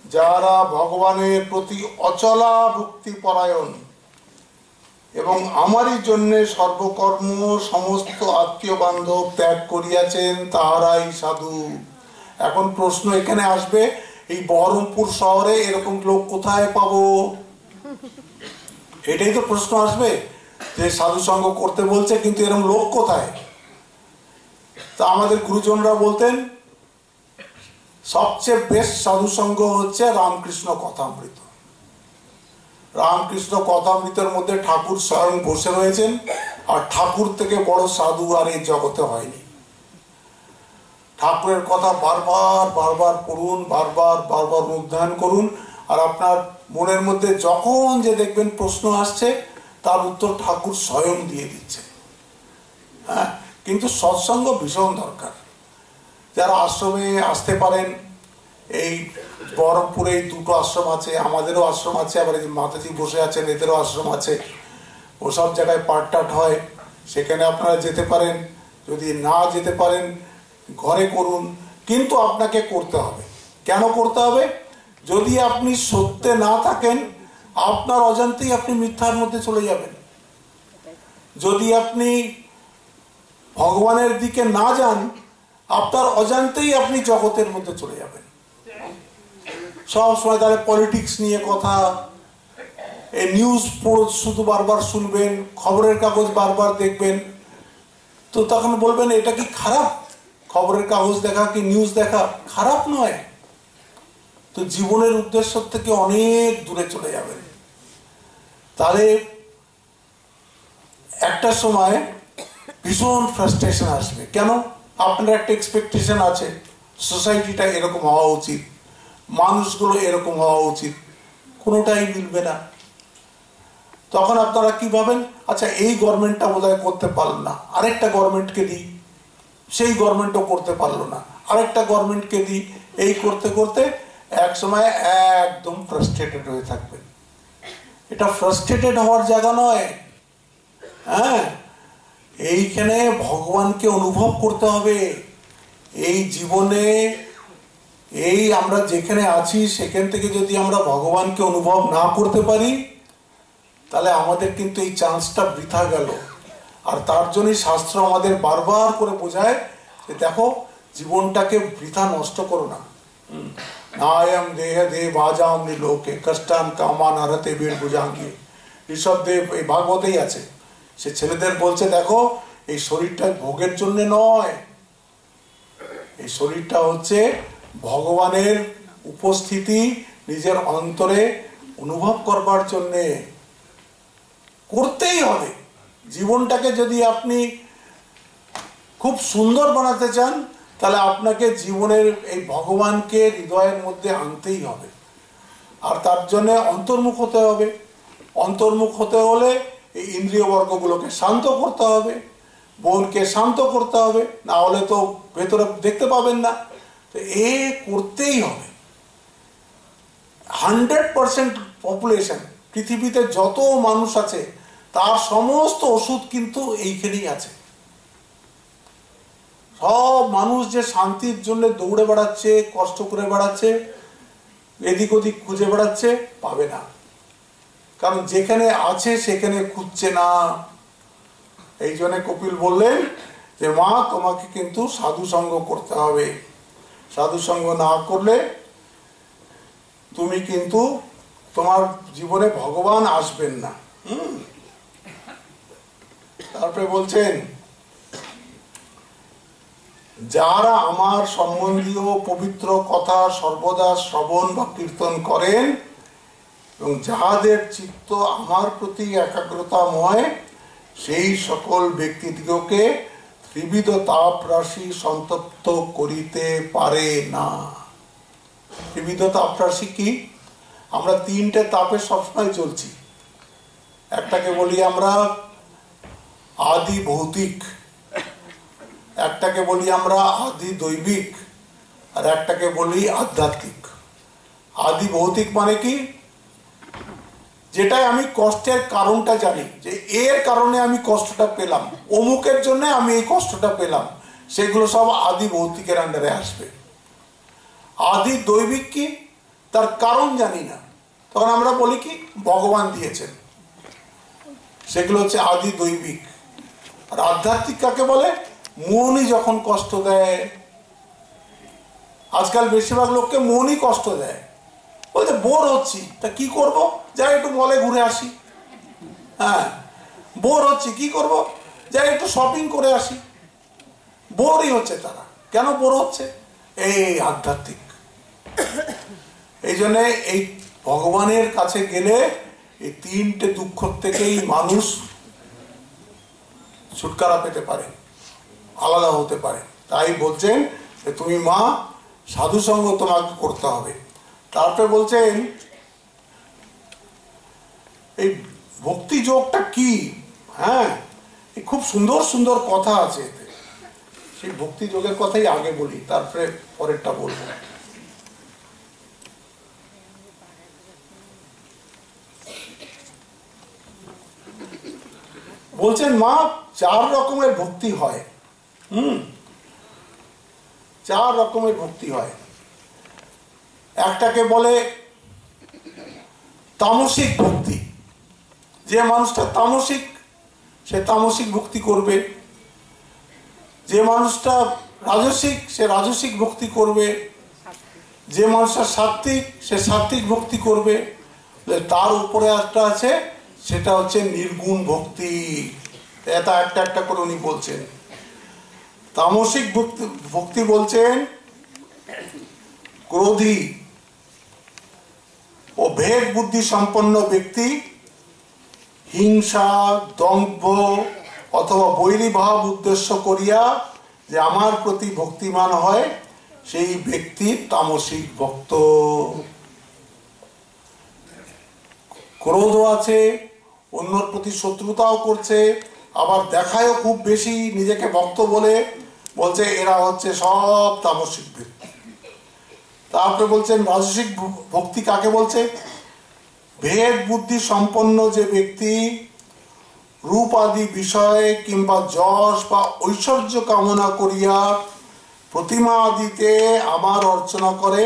যারা ভগবানের প্রতি অচলা ভক্তি পরায়ণ এবং আমারই জন্য সর্বকর্ম সমস্ত আত্মীয় বান্ধব ত্যাগ করিয়াছেন, তাহারাই সাধু। এখন প্রশ্ন এখানে আসবে, এই বহরমপুর শহরে এরকম লোক কোথায় পাবো? এটাই তো প্রশ্ন আসবে, যে সাধু সঙ্গ করতে বলছে কিন্তু এরকম লোক কোথায়? তা আমাদের গুরুজনরা বলতেন সবচেয়ে বেস্ট সাধু সঙ্গ হচ্ছে রামকৃষ্ণ কথামৃত। রামকৃষ্ণ কথামৃতের মধ্যে ঠাকুর স্বয়ং বসে রয়েছেন, আর ঠাকুর থেকে বড় সাধু আর এই জগতে হয়নি। ঠাকুরের কথা বারবার বারবার পড়ুন, বারবার বারবার অধ্যয়ন করুন, আর আপনার মনের মধ্যে যখন যে দেখবেন প্রশ্ন আসছে তার উত্তর ঠাকুর স্বয়ং দিয়ে দিচ্ছে। হ্যাঁ, কিন্তু সৎসঙ্গ ভীষণ দরকার। যারা আশ্রমে আসতে পারেন, এই বহরমপুরে দুটো আশ্রম আছে, আমাদেরও আশ্রম আছে, আবার এই মাতাজি বসে আছেন এদেরও আশ্রম আছে, ওসব জায়গায় পাঠটাট হয়, সেখানে আপনারা যেতে পারেন। যদি না যেতে পারেন ঘরে করুন, কিন্তু আপনাকে করতে হবে। কেন করতে হবে? যদি আপনি সত্যে না থাকেন আপনার অজান্তেই আপনি মিথ্যার মধ্যে চলে যাবেন। যদি আপনি ভগবানের দিকে না যান আপনার অজান্তেই আপনি জগতের মধ্যে চলে যাবেন। সব সময় তাহলে পলিটিক্স নিয়ে কথা, এই নিউজ শুধু বারবার শুনবেন, খবরের কাগজ বারবার দেখবেন, তো তখন বলবেন এটা কি খারাপ? খবরের কাগজ দেখা কি নিউজ দেখা খারাপ নয়, তো জীবনের উদ্দেশ্য থেকে অনেক দূরে চলে যাবেন। তাহলে একটা সময় ভীষণ ফ্রাস্ট্রেশন আসবে। কেন? আপনার একটা এক্সপেকটেশন আছে, সোসাইটিটা এরকম হওয়া উচিত, মানুষগুলো এরকম হওয়া উচিত, কোনোটাই মিলবে না। তখন আপনারা কি ভাবেন, আচ্ছা এই গভর্নমেন্টটা বোধহয় করতে পারল না, আরেকটা গভর্নমেন্টকে দিই, সেই গভর্নমেন্টও করতে পারলো না, আরেকটা গভর্নমেন্টকে দিই, এই করতে করতে এক সময় একদম ফ্রাস্ট্রেটেড হয়ে থাকবেন। এটা ফ্রাস্ট্রেটেড হওয়ার জায়গা নয়। হ্যাঁ, এইখানে ভগবানকে অনুভব করতে হবে। এই জীবনে এই আমরা যেখানে আছি সেখান থেকে যদি আমরা ভগবানকে অনুভব না করতে পারি তাহলে আমাদের কিন্তু এই চান্সটা বৃথা গেল। আর তার জন্যই শাস্ত্র আমাদের বারবার করে বোঝায় যে দেখো জীবনটাকে বৃথা নষ্ট করো না। নায়ম দেহ দে বাজাম লোকে কষ্টান কামান হারাতে বীর বুঝাঙ্গিয়ে, ঋষভদেব এই ভাগবতেই আছে। সে ছেলেদের বলছে দেখো এই শরীরটা ভোগের জন্য নয়, এই শরীরটা হচ্ছে ভগবানের উপস্থিতি নিজের অন্তরে অনুভব করবার জন্যে, করতেই হবে। জীবনটাকে যদি আপনি খুব সুন্দর বানাতে চান তাহলে আপনাকে জীবনের এই ভগবানকে হৃদয়ের মধ্যে আনতেই হবে, আর তার জন্য অন্তর্মুখ হতে হবে। অন্তর্মুখ হতে হলে এই ইন্দ্রিয় বর্গগুলোকে শান্ত করতে হবে, মনকে শান্ত করতে হবে, না হলে তো ভেতরে দেখতে পাবেন না। তো এ করতেই হবে। 100% পপুলেশন পৃথিবীতে যত মানুষ আছে তার সমস্ত ওষুধ কিন্তু এইখানেই আছে। সব মানুষ যে শান্তির জন্য দৌড়ে বেড়াচ্ছে, কষ্ট করে বেড়াচ্ছে, এদিক ওদিক খুঁজে বেড়াচ্ছে, পাবে না। কারণ যেখানে আছে সেখানে খুঁজছে না। এই জন্য কপিল বললেন যে মা তোমাকে কিন্তু সাধু সঙ্গ করতে হবে, সাধু সঙ্গ না করলে তুমি কিন্তু তোমার জীবনে ভগবান আসবেন না। তারপরে বলছেন যারা আমার সম্বন্ধীয় পবিত্র কথা সর্বদা শ্রবণ বা কীর্তন করেন এবং যাহাদের চিত্ত আমার প্রতি একাগ্রতাময়, সেই সকল ব্যক্তিদিগকে ত্রিবিধ তাপ রাশি সন্তপ্ত করিতে পারে না। ত্রিবিধ তাপ রাশি কি? আমরা তিনটে তাপে সবসময় চলছি। একটাকে বলি আমরা আদি ভৌতিক, একটাকে বলি আমরা আদি দৈবিক, আর একটাকে বলি আধ্যাত্মিক। আদি ভৌতিক মানে কি? যেটাই আমি কষ্টের কারণটা জানি, যে এর কারণে আমি কষ্টটা পেলাম, অমুকের জন্য আমি এই কষ্টটা পেলাম, সেগুলো সব আদি ভৌতিকের আন্ডারে আসবে। আদি দৈবিক কি? তার কারণ জানি না, তখন আমরা বলি কি ভগবান দিয়েছেন, সেগুলো হচ্ছে আদি দৈবিক। আর আধ্যাত্মিক কাকে বলে? মনই যখন কষ্ট দেয়। আজকাল বেশিরভাগ লোককে মনই কষ্ট দেয়, বলতে বোর হচ্ছি, তা কি করব, যাই একটু মলে ঘুরে আসি। হ্যাঁ, বোর হচ্ছি, কি করব, যাই একটু শপিং করে আসি। বোরই হচ্ছে তারা। কেন বোর হচ্ছে? এই আধ্যাত্মিক। এই জন্যে এই ভগবানের কাছে গেলে এই তিনটে দুঃখ থেকেই মানুষ ছুটকারা পেতে পারে, আলাদা হতে পারে। তাই বলছেন যে তুমি মা সাধু সঙ্গ তোমাকে করতে হবে। তারপরে বলছেন এই ভক্তি যোগটা কি? হ্যাঁ, খুব সুন্দর সুন্দর কথা আছে এতে। সেই ভক্তি যোগের কথাই আগে বলি, তারপরে পরেরটা বলবো। বলছেন মা 4 রকমের ভক্তি হয়। 4 রকমের ভক্তি হয়। একটাকে বলে তামসিক ভক্তি। যে মানুষটা তামসিক, সে তামসিক ভক্তি করবে। যে মানুষটা রাজসিক, সে রাজসিক ভক্তি করবে। যে মানুষটা সাত্ত্বিক, সে সাত্ত্বিক ভক্তি করবে। তার উপরে একটা আছে, সেটা হচ্ছে নির্গুণ ভক্তি। এটা একটা একটা করে উনি বলছেন। তামসিক ভক্তি বলছেন ক্রোধী ও ভেদ বুদ্ধি সম্পন্ন ব্যক্তি হিংসা, দম্ভ অথবা বৈরী ভাব উদ্দেশ্য করিয়া যে আমার প্রতি ভক্তিমান হয়, সেই ব্যক্তি তামসিক ভক্ত। ক্রোধও আছে, অন্যর প্রতি শত্রুতাও করছে, আবার দেখায়ও খুব বেশি নিজেকে ভক্ত বলে, বলছে এরা হচ্ছে সব তামসিক ব্যক্তি। তারপরে বলছেন রাজসিক ভক্তি কাকে বলছে? ভেদ বুদ্ধি সম্পন্ন যে ব্যক্তি রূপ আদি বিষয়ে কিংবা যশ বা ঐশ্বর্য কামনা করিয়া প্রতিমা আদিতে আমার অর্চনা করে,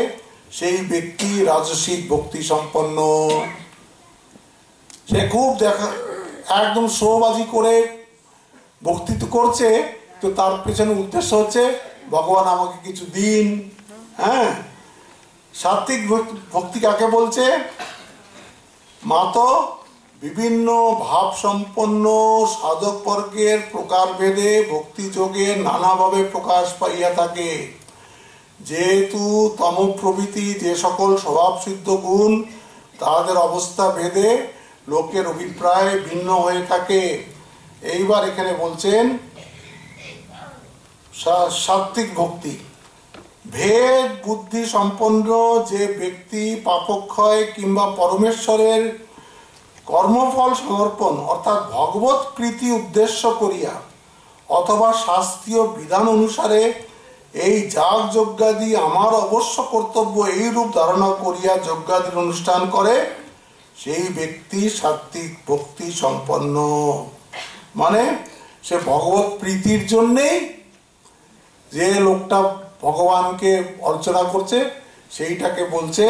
সেই ব্যক্তি রাজসিক ভক্তি সম্পন্ন। সে খুব একদম শোবাজি করে ভক্তি তো করছে, তো তার পেছনে উদ্দেশ্য হচ্ছে ভগবান আমাকে কিছু দিন। হ্যাঁ, সাত্ত্বিক ভক্তি কাকে বলছে? মাত বিভিন্ন ভাব সম্পন্ন সাধক বর্গের প্রকারভেদে ভক্তি যোগে নানাভাবে প্রকাশ পাইয়া থাকে। যেহেতু তম প্রভৃতি যে সকল স্বভাব সিদ্ধ গুণ, তাদের অবস্থা ভেদে লোকের অভিপ্রায় ভিন্ন হয়ে থাকে। এইবার এখানে বলছেন সাত্ত্বিক ভক্তি। ভেদ বুদ্ধি সম্পন্ন যে ব্যক্তি পাপক্ষয় কিংবা পরমেশ্বরের কর্মফল সমর্পণ অর্থাৎ ভগবত প্রীতি উদ্দেশ্য করিয়া অথবা শাস্ত্রীয় বিধান অনুসারে এই যাগ যজ্ঞাদি আমার অবশ্য কর্তব্য এই রূপ ধারণা করিয়া যজ্ঞাদির অনুষ্ঠান করে, সেই ব্যক্তি সাত্ত্বিক ভক্তি সম্পন্ন। মানে সে ভগবত প্রীতির জন্যেই যে লোকটা ভগবানকে অর্চনা করছে, সেইটাকে বলছে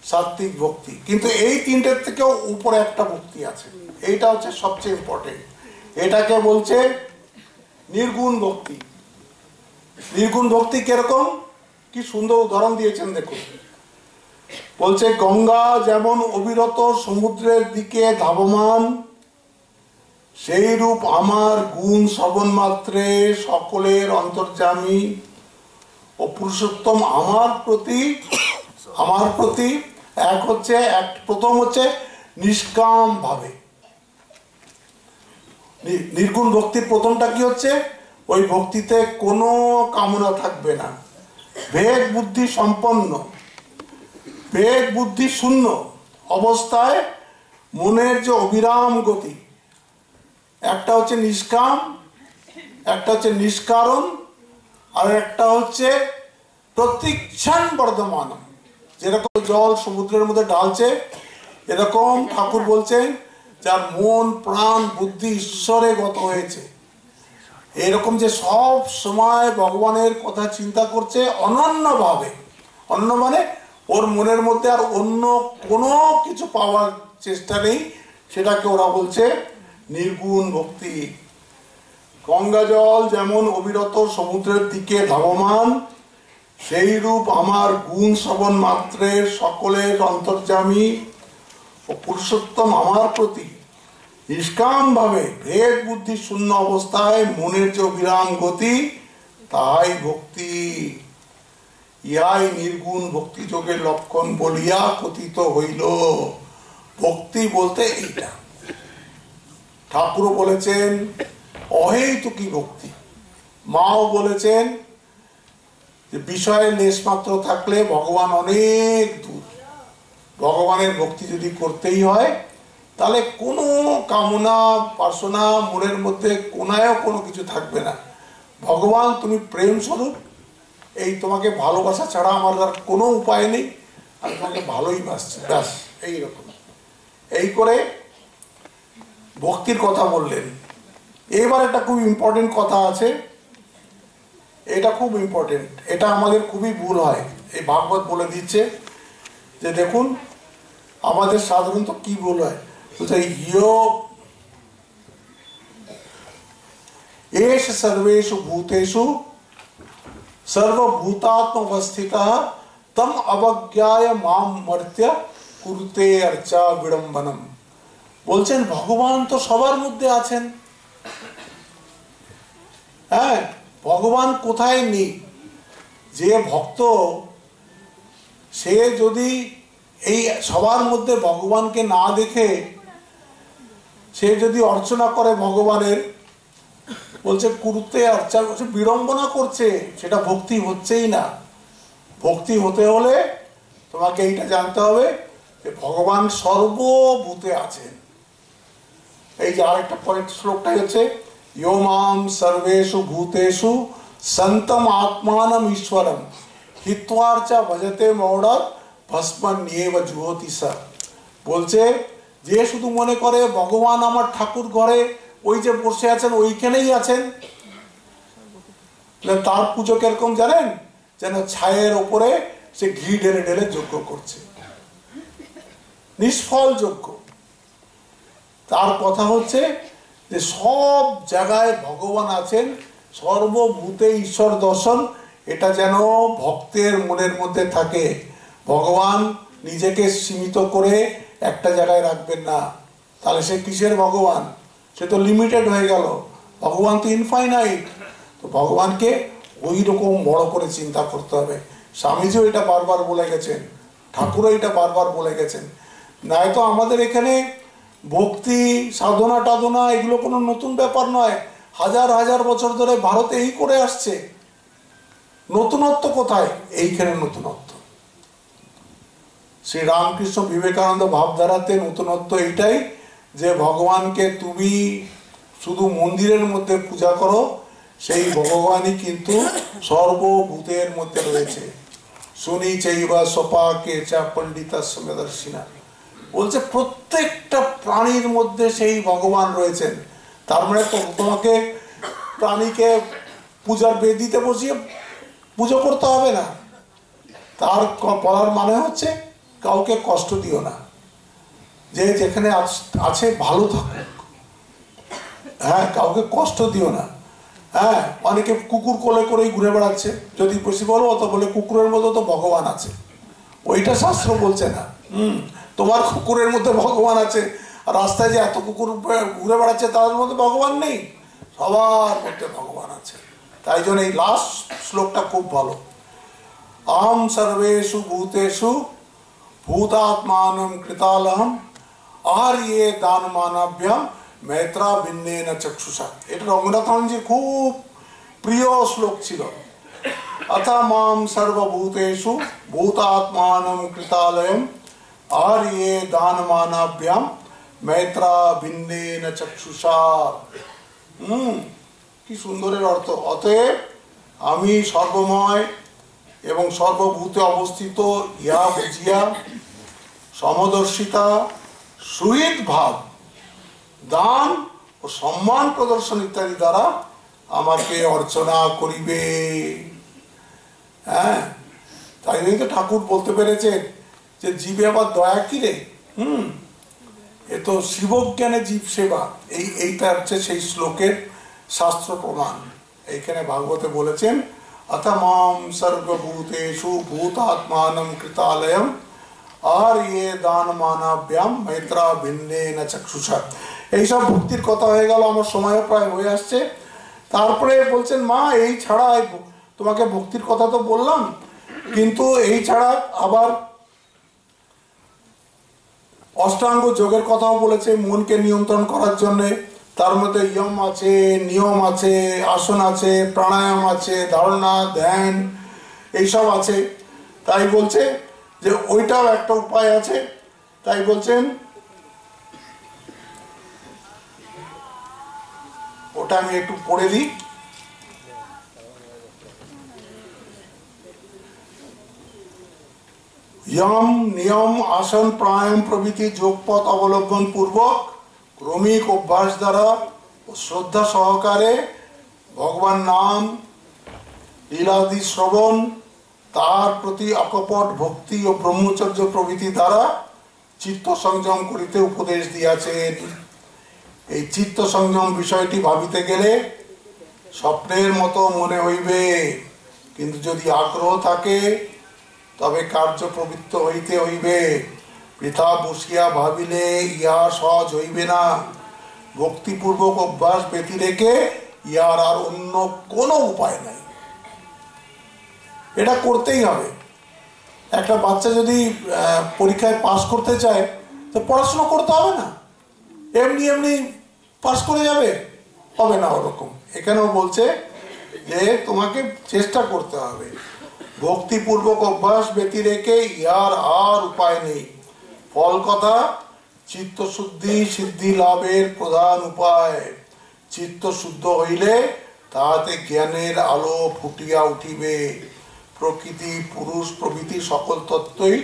সাত্ত্বিক ভক্তি। কিন্তু এই তিনটের থেকেও উপরে একটা ভক্তি আছে, এইটা হচ্ছে সবচেয়ে ইম্পর্টেন্ট। এটাকে বলছে নির্গুণ ভক্তি। নির্গুণ ভক্তি কিরকম? কি সুন্দর উদাহরণ দিয়েছেন দেখুন। বলছে গঙ্গা যেমন অবিরত সমুদ্রের দিকে ধাবমান, সেই রূপ আমার গুণ শ্রবণ মাত্রে সকলের অন্তর্যামী ও পুরুষোত্তম আমার প্রতি এক হচ্ছে। প্রথম হচ্ছে নিষ্কাম ভাবে। নির্গুণ ভক্তির প্রথমটা কি হচ্ছে? ওই ভক্তিতে কোনো কামনা থাকবে না, ভেদ বুদ্ধি সম্পন্ন। বেদ বুদ্ধি শূন্য অবস্থায় মনের যে অবিরাম গতি, একটা হচ্ছে নিষ্কাম, একটা হচ্ছে নিষ্কারণ, আর একটা হচ্ছে প্রতিক্ষণ বর্ধমান। যেরকম জল সমুদ্রের মধ্যে ঢালছে, এরকম ঠাকুর বলছেন যার মন প্রাণ বুদ্ধি ঈশ্বরে গত হয়েছে, এরকম যে সব সময় ভগবানের কথা চিন্তা করছে অনন্যভাবে। অনন্য মানে ওর মনের মধ্যে আর অন্য কোনো কিছু পাওয়ার চেষ্টা নেই, সেটাকে ওরা বলছে নির্গুণ ভক্তি। গঙ্গা জল যেমন অবিরত সমুদ্রের দিকে ধাবমান, সেই রূপ আমার গুণ শ্রবণ মাত্রের সকলের অন্তর্যামী ও পুরুষোত্তম আমার প্রতি নিষ্কাম ভাবে ভেদ বুদ্ধি শূন্য অবস্থায় মনের যে অবিরাম গতি, তাহাই ভক্তি। ইহাই নির্গুণ ভক্তি যোগের লক্ষণ বলিয়া কথিত হইল। ভক্তি বলতে এইটা। ঠাকুর বলেছেন অহেতুকী ভক্তি, মাও বলেছেন যে বিষয়ের লেশ মাত্র থাকলে ভগবান অনেক দূর। ভগবানের ভক্তি যদি করতেই হয় তাহলে কোনো কামনা বাসনা মনের মধ্যে কোনায়ও কোনো কিছু থাকবে না। ভগবান তুমি প্রেম স্বরূপ, এই তোমাকে ভালোবাসা ছাড়া আমার আর কোনো উপায় নেই, আমি তোমাকে ভালোই বাসছি, ব্যাস এইরকম। এই করে ভক্তির কথা বললেন। এবার একটা খুব ইম্পর্টেন্ট কথা আছে, এটা খুব ইম্পর্টেন্ট, এটা আমাদের খুবই ভুল হয়। এই ভাগবত বলে দিচ্ছে যে দেখুন আমাদের সাধারণত কি ভুল হয়, एष सर्वेषु भूतेषु सर्वभूतात्मवस्थितः तम अवज्ञाय माम मर्त्य कुरुते अर्चा विडम्बनम। বলছেন ভগবান তো সবার মধ্যে আছেন। হ্যাঁ, ভগবান কোথায় নেই? যে ভক্ত সে যদি এই সবার মধ্যে ভগবানকে না দেখে সে যদি অর্চনা করে ভগবানের, বলছে কুরুতে অর্চা করছে, বিড়ম্বনা করছে, সেটা ভক্তি হচ্ছেই না। ভক্তি হতে হলে তোমাকে এইটা জানতে হবে যে ভগবান সর্বভূতে আছেন। এই যে আরেকটা পরের শ্লোকটাই হচ্ছে यो माम सर्वेषु भूतेषु संतम आत्मानम ईश्वरम हित्वार्चा भजते मौढ़ भस्मन्येव जुहोति स। বলছে যে শুধু মনে করে ভগবান আমার ঠাকুর ঘরে ওই যে বসে আছেন ওইখানেই আছেন, তার পুজো কিরকম জানেন? যেন ছায়ের ওপরে সে ঘি ঢেলে ঢেলে যজ্ঞ করছে, নিষ্ফল যজ্ঞ। তার কথা হচ্ছে যে সব জায়গায় ভগবান আছেন, সর্বভূতে ঈশ্বর দর্শন, এটা যেন ভক্তের মনের মধ্যে থাকে। ভগবান নিজেকে সীমিত করে একটা জায়গায় রাখবেন না, তাহলে সে কিসের ভগবান? সে তো লিমিটেড হয়ে গেল। ভগবান তো ইনফাইনাইট। তো ভগবানকে ওই রকম বড় করে চিন্তা করতে হবে। স্বামীজিও এটা বারবার বলে গেছেন, ঠাকুরও এটা বারবার বলে গেছেন। নয়তো আমাদের এখানে ভক্তি সাধনা টাধনা এগুলো কোনো নতুন ব্যাপার নয়, হাজার হাজার বছর ধরে ভারতে এই করে আসছে। নতুনত্ব কোথায়? এইখানে নতুনত্ব। শ্রী রামকৃষ্ণ বিবেকানন্দ ভাবধারাতে নতুনত্ব এইটাই যে ভগবানকে তুমি শুধু মন্দিরের মধ্যে পূজা করো, সেই ভগবানই কিন্তু সর্বভূতের মধ্যে রয়েছে। শুনি চাইবা সোপাকে চা পণ্ডিতা সমদর্শিনা। বলছে প্রত্যেকটা প্রাণীর মধ্যে সেই ভগবান রয়েছেন। তার মানে তোমাকে প্রাণীকে পূজার বেদিতে বসিয়ে পুজো করতে হবে না। তার বলার মানে হচ্ছে কাউকে কষ্ট দিও না, যে যেখানে আছে ভালো থাকুক। হ্যাঁ, কাউকে কষ্ট দিও না। হ্যাঁ, অনেকে কুকুর কোলে করেই ঘুরে বেড়াচ্ছে, যদি বেশি বলো তো বলে কুকুরের মধ্যে তো ভগবান আছে। ওইটা শাস্ত্র বলছে না। তোমার কুকুরের মধ্যে ভগবান আছে, আর রাস্তায় যে এত কুকুর ঘুরে বেড়াচ্ছে তাদের মধ্যে ভগবান নেই? সবার মধ্যে ভগবান আছে। তাই জন্য এই লাস্ট শ্লোকটা খুব ভালো। আহম সর্বেষু ভূতেষু ভূতাত্মানম কৃতালহম আহার্যে দান মানাভ্যাম मैत्रा भिन्नेन चक्षुषा। এটা রঙ্গনাথনজির খুব প্রিয় শ্লোক ছিল। अथ मां सर्वभूतेषु भूतात्मानं कृतालयम् आर्ये दानमानाभ्यां मैत्रा भिन्नेन चक्षुषा। কি সুন্দরের অর্থ। অতএব আমি সর্বময় এবং সর্বভূতে অবস্থিত ইয়া বুঝিয়া সমদর্শিতা সুহৃদ ভাব দান ও সম্মান প্রদর্শন ইত্যাদি দ্বারা আমাকে অর্চনা করিবে। হ্যাঁ, তাই জন্যই তো ঠাকুর বলতে পেরেছেন যে জীবে আবার দয়া কি রে, এ তো শিবজ্ঞানে জীব সেবা। এইটা হচ্ছে সেই শ্লোকের শাস্ত্র প্রমাণ। এইখানে ভাগবতে বলেছেন अथ मां सर्वभूतेषु भूतात्मानं कृतालयम् आर्ये दानमानाभ्याम मैत्रा भिन्नेन चक्षुषा। এইসব ভক্তির কথা হয়ে গেল, আমার সময় প্রায় হয়ে আসছে। তারপরে বলছেন মা এই ছাড়া, তোমাকে ভক্তির কথা তো বললাম, কিন্তু এই ছাড়া আবার অষ্টাঙ্গ যোগের কথাও বলেছে মনকে নিয়ন্ত্রণ করার জন্য। তার মধ্যে ইয়ম আছে, নিয়ম আছে, আসন আছে, প্রাণায়াম আছে, ধারণা, ধ্যান এইসব আছে। তাই বলছে যে ওইটাও একটা উপায় আছে। তাই বলছেন ওটা আমি একটু পড়ে দিই। यम नियम आसन प्राणायाम प्रभृति যোগপথ অবলম্বন পূর্বক ক্রমিক অভ্যাস দ্বারা ও শ্রদ্ধা সহকারে ভগবান নাম লীলাদি শ্রবণ, তার প্রতি অকপট ভক্তি ও ব্রহ্মচর্য প্রভৃতি দ্বারা চিত্ত সংযম করিতে উপদেশ দিয়াছেন। এই চিত্ত সংযম বিষয়টি ভাবিতে গেলে স্বপ্নের মতো মনে হইবে, কিন্তু যদি আগ্রহ থাকে তবে কার্য প্রবৃত্ত হইতে হইবে। পৃথা বসিয়া ভাবিলে ইহা সহজ হইবে না। ভক্তিপূর্বক অভ্যাস ব্যতি রেখে ইহার আর অন্য কোনো উপায় নাই, এটা করতেই হবে। একটা বাচ্চা যদি পরীক্ষায় পাস করতে চায় তো পড়াশোনা করতে হবে না, এমনি এমনি পাস করে যাবে, হবে না ওরকম। এখানেও বলছে যে তোমাকে চেষ্টা করতে হবে। ভক্তিপূর্বক অভ্যাস ব্যতি রেখে ইহার আর উপায় নেই। ফল কথা চিত্তশুদ্ধি সিদ্ধি লাভের প্রধান উপায়। চিত্ত শুদ্ধ হইলে তাহাতে জ্ঞানের আলো ফুটিয়া উঠিবে। প্রকৃতি পুরুষ প্রভৃতি সকল তত্ত্বই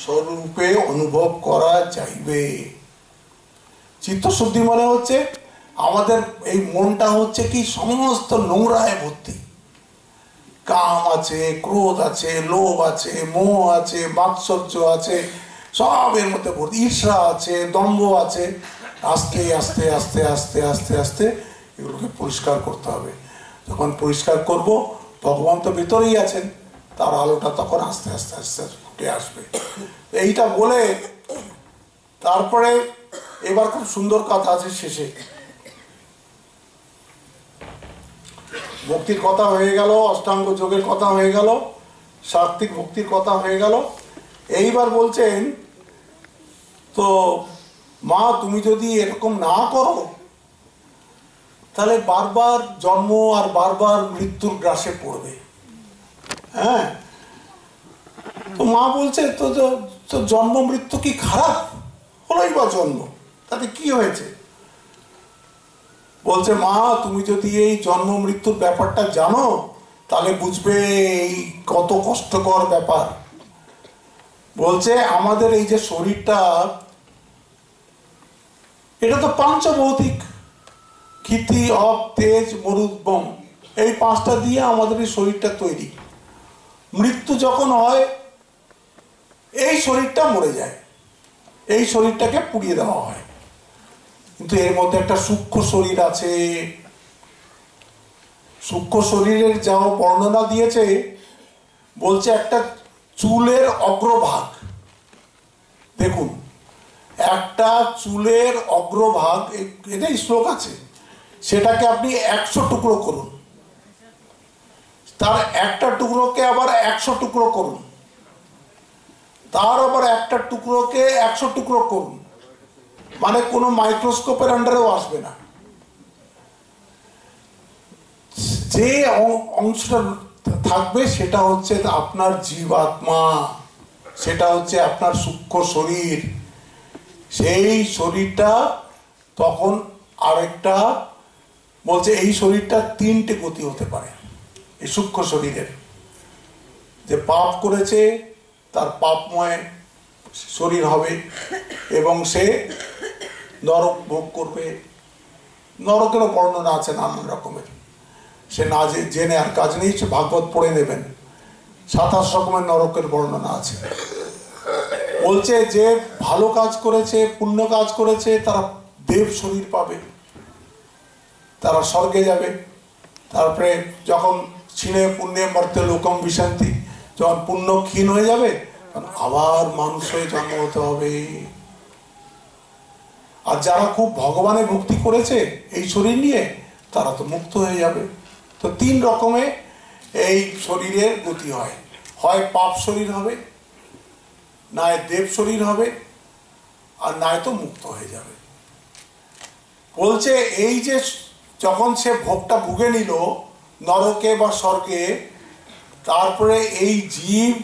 স্বরূপে অনুভব করা যাইবে। চিত্তশুদ্ধি মানে হচ্ছে আমাদের এই মনটা হচ্ছে কি সমস্ত নোংরায় ভর্তি। কাম আছে, ক্রোধ আছে, লোভ আছে, মোহ আছে, মাৎসর্য আছে, সব এর মধ্যে ভর্তি। ঈর্ষা আছে, দম্ভ আছে। আস্তে আস্তে আস্তে আস্তে আস্তে আস্তে এগুলোকে পরিষ্কার করতে হবে। যখন পরিষ্কার করব, ভগবান তো ভেতরেই আছেন, তার আলোটা তখন আস্তে আস্তে আস্তে ফুটে আসবে। এইটা বলে তারপরে এবার খুব সুন্দর কথা আছে শেষে। ভক্তির কথা হয়ে গেল, অষ্টাঙ্গ যোগের কথা হয়ে গেল, সাত্ত্বিক ভক্তির কথা হয়ে গেল। এইবার বলছেন তো মা তুমি যদি এরকম না করো তাহলে বারবার জন্ম আর বারবার মৃত্যুর গ্রাসে পড়বে। হ্যাঁ, তো মা বলছে তো জন্ম মৃত্যু কি খারাপ? হলোই বা জন্ম, তাতে কি হয়েছে? বলছে মা তুমি যদি এই জন্ম মৃত্যুর ব্যাপারটা জানো তাহলে বুঝবে এই কত কষ্টকর ব্যাপার। বলছে আমাদের এই যে শরীরটা, এটা তো পাঞ্চভৌতিক, ক্ষিতি অপ তেজ মরুদ্বম, এই পাঁচটা দিয়ে আমাদের এই শরীরটা তৈরি। মৃত্যু যখন হয় এই শরীরটা মরে যায়, এই শরীরটাকে পুড়িয়ে দেওয়া হয়। কিন্তু এর মধ্যে একটা সূক্ষ্ম শরীর আছে। সূক্ষ্ম শরীরের যা বর্ণনা দিয়েছে, বলছে একটা চুলের অগ্রভাগ, দেখুন একটা চুলের অগ্রভাগ, এটাই শ্লোক আছে, সেটাকে আপনি 100 টুকরো করুন, তার একটা টুকরোকে আবার 100 টুকরো করুন, তার আবার একটা টুকরোকে 100 টুকরো করুন, মানে কোনো মাইক্রোস্কোপের আন্ডারেও আসবে না। যে অংশটা থাকবে সেটা হচ্ছে আপনার জীবাত্মা, সেটা হচ্ছে আপনার সূক্ষ্ম শরীর। সেই শরীরটা তখন আরেকটা বলছে, এই শরীরটা তিনটে গতি হতে পারে এই সূক্ষ্ম শরীরের। যে পাপ করেছে তার পাপময় শরীর হবে এবং সে নরক ভোগ করবে। নরকেরও বর্ণনা আছে নানান রকমের, সে না জেনে আর কাজ নেই, সে ভাগবত পড়ে নেবেন, 27 রকমের নরকের বর্ণনা আছে। বলছে যে ভালো কাজ করেছে, পুণ্য কাজ করেছে, তারা দেব শরীর পাবে, তারা স্বর্গে যাবে। তারপরে যখন ক্ষীণে পুণ্যে মর্তে লোকম বিশান্তি, যখন পুণ্য ক্ষীণ হয়ে যাবে তখন আবার মানুষ হয়ে জন্ম হতে হবে। আর যারা খুব ভগবানের ভক্তি করেছে এই শরীর নিয়ে, তারা তো মুক্ত হয়ে যাবে। তো 3 রকমে এই শরীরের গতি হয়, হয় পাপ শরীর হবে, নয় দেব শরীর হবে, আর নয় তো মুক্ত হয়ে যাবে। বলছে এই যে যখন সে ভোগটা ভুগে নিল নরকে বা স্বর্গে, তারপরে এই জীব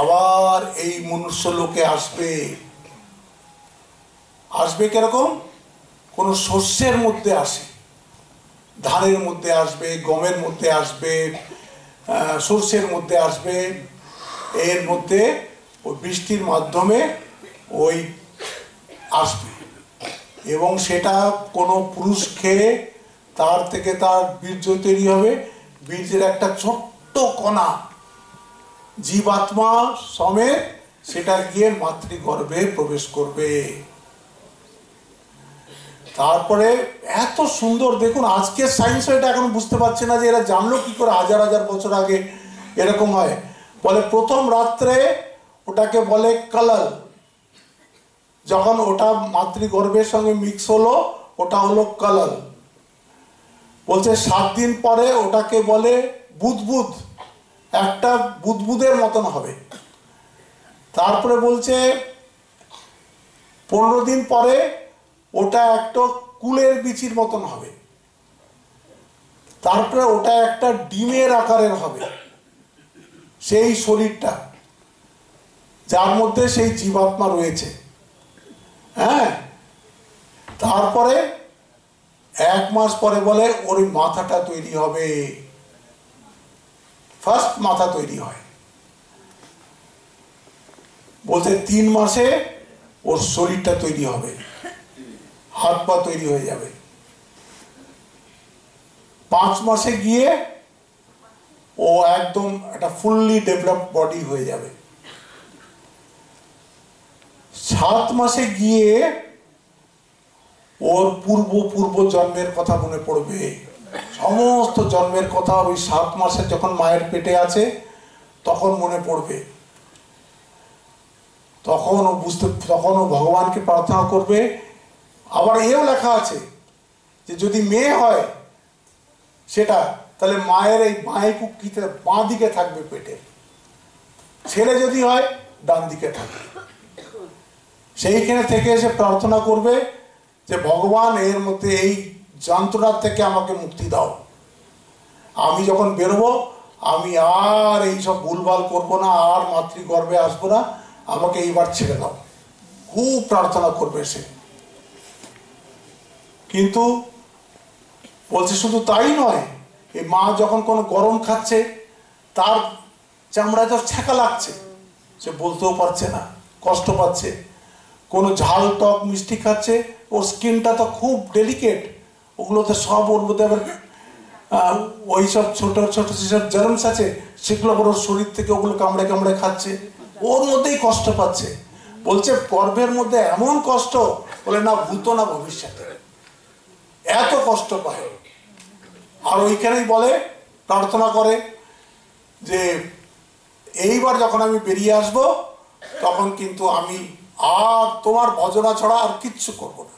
আবার এই মনুষ্য লোকে আসবে। আসবে কিরকম? কোন শস্যের মধ্যে আসে, ধানের মধ্যে আসবে, গমের মধ্যে আসবে, সর্ষের মধ্যে আসবে। এর মধ্যে ওই বৃষ্টির মাধ্যমে ওই আসবে এবং সেটা কোনো পুরুষ খেয়ে তার থেকে তার বীর্য তৈরি হবে। বীর্যের একটা ছোট্ট কণা জীবাত্মা সমেত সেটা গিয়ে মাতৃগর্ভে প্রবেশ করবে। তারপরে এত সুন্দর দেখুন, আজকের সায়েন্স এটা এখন বুঝতে পারছে না যে এরা জানলো কি করে, হাজার হাজার বছর আগে এরকম হয়। বলে প্রথম রাত্রে ওটাকে বলে কালাল, যখন ওটা মাতৃগর্ভের সঙ্গে মিক্স হলো ওটা হলো কালাল। বলছে 7 দিন পরে ওটাকে বলে বুদবুদ, একটা বুদবুদের মতন হবে। তারপরে বলছে 15 দিন পরে ওটা একটা কুলের বিচির মতন হবে। তারপরে ওটা একটা ডিমের আকারের হবে সেই শরীরটা, যার মধ্যে সেই জীবাত্মা রয়েছে। হ্যাঁ, তারপরে 1 মাস পরে বলে ওর মাথাটা তৈরি হবে, ফার্স্ট মাথা তৈরি হয়। বলছে 3 মাসে ওর শরীরটা তৈরি হবে, হাত পা তৈরি হয়ে যাবে। 5 মাসে গিয়ে ও একদম একটা ফুললি ডেভেলপ বডি হয়ে যাবে। 7 মাসে গিয়ে ওর পূর্ব জন্মের কথা মনে পড়বে, সমস্ত জন্মের কথা ওই 7 মাসে যখন মায়ের পেটে আছে তখন মনে পড়বে। তখন ও ভগবানকে প্রার্থনা করবে। আবার এও লেখা আছে যে যদি মেয়ে হয় সেটা, তাহলে মায়ের এই বাঁয়ে কুক্ষিতে বাঁ দিকে থাকবে পেটে, ছেলে যদি হয় ডান দিকে থাকবে। সেইখানে থেকে এসে প্রার্থনা করবে যে ভগবান এর মধ্যে এই যন্ত্রণার থেকে আমাকে মুক্তি দাও, আমি যখন বেরোবো আমি আর এইসব ভুলভাল করবো না, আর মাতৃগর্ভে আসবো না, আমাকে এইবার ছেড়ে দাও। খুব প্রার্থনা করবে সে। কিন্তু বলছে শুধু তাই নয়, এই মা যখন কোনো গরম খাচ্ছে তার চামড়ায় তো ছ্যাঁকা লাগছে, সে বলতেও পারছে না, কষ্ট পাচ্ছে। কোনো ঝাল টক মিষ্টি খাচ্ছে, ওর স্কিনটা তো খুব ডেলিকেট, ওগুলোতে সব ওর মধ্যে আবার ওই সব ছোট ছোট যেসব জার্মস আছে সেগুলো আবার ওর শরীর থেকে ওগুলো কামড়ে কামড়ে খাচ্ছে, ওর মধ্যেই কষ্ট পাচ্ছে। বলছে গর্ভের মধ্যে এমন কষ্ট, বলে না ভূত না ভবিষ্যতে, এত কষ্ট পায়। আর ওইখানেই বলে, প্রার্থনা করে যে এইবার যখন আমি বেরিয়ে আসব তখন কিন্তু আমি আর তোমার ভজনা ছড়া আর কিচ্ছু করবো না,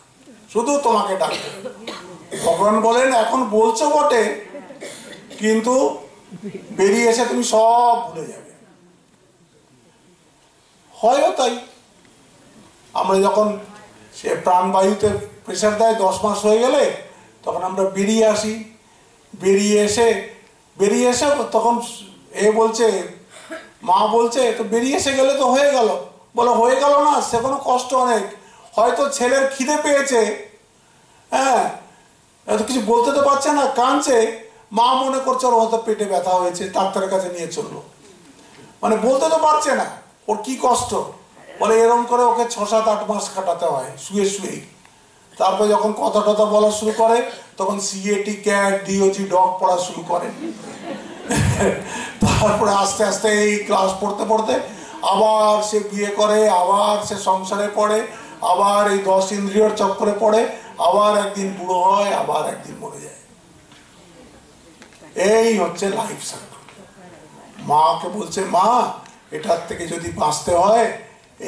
শুধু তোমাকে ডাকবো। ভগবান বলেন এখন বলছো বটে, কিন্তু বেরিয়ে এসে তুমি সব ভুলে যাবে। হয়ও তাই। আমরা যখন সে প্রাণবায়ুতে প্রেশার দেয় 10 মাস হয়ে গেলে, তখন আমরা বেরিয়ে আসি, বেরিয়ে এসে বেরিয়ে এসে তখন এ বলছে, মা বলছে তো বেরিয়ে এসে গেলে তো হয়ে গেল। বলে হয়ে গেল না, সে কোনো কষ্ট অনেক, হয়তো ছেলের খিদে পেয়েছে, হ্যাঁ, এত কিছু বলতে তো পারছে না, কাঁদছে, মা মনে করছে ওর হয়তো পেটে ব্যথা হয়েছে, ডাক্তারের কাছে নিয়ে চললো, মানে বলতে তো পারছে না ওর কি কষ্ট। বলে এরকম করে ওকে 6-7-8 মাস কাটাতে হয় শুয়ে শুয়েই। তারপর যখন কথা টথা বলা শুরু করে তখন সিএটি ক্যাট ডিওজি ডগ পড়া শুরু করে। তারপরে আস্তে আস্তে এই ক্লাস পড়তে পড়তে আবার সে বিয়ে করে, আবার সে সংসারে পড়ে, আবার এই 10 ইন্দ্রিয়র চক্করে পড়ে, আবার একদিন বুড়ো হয়, আবার একদিন মরে যায়। এই হচ্ছে লাইফ সাইকেল। মাকে বলছে, মা এটার থেকে যদি বাঁচতে হয়,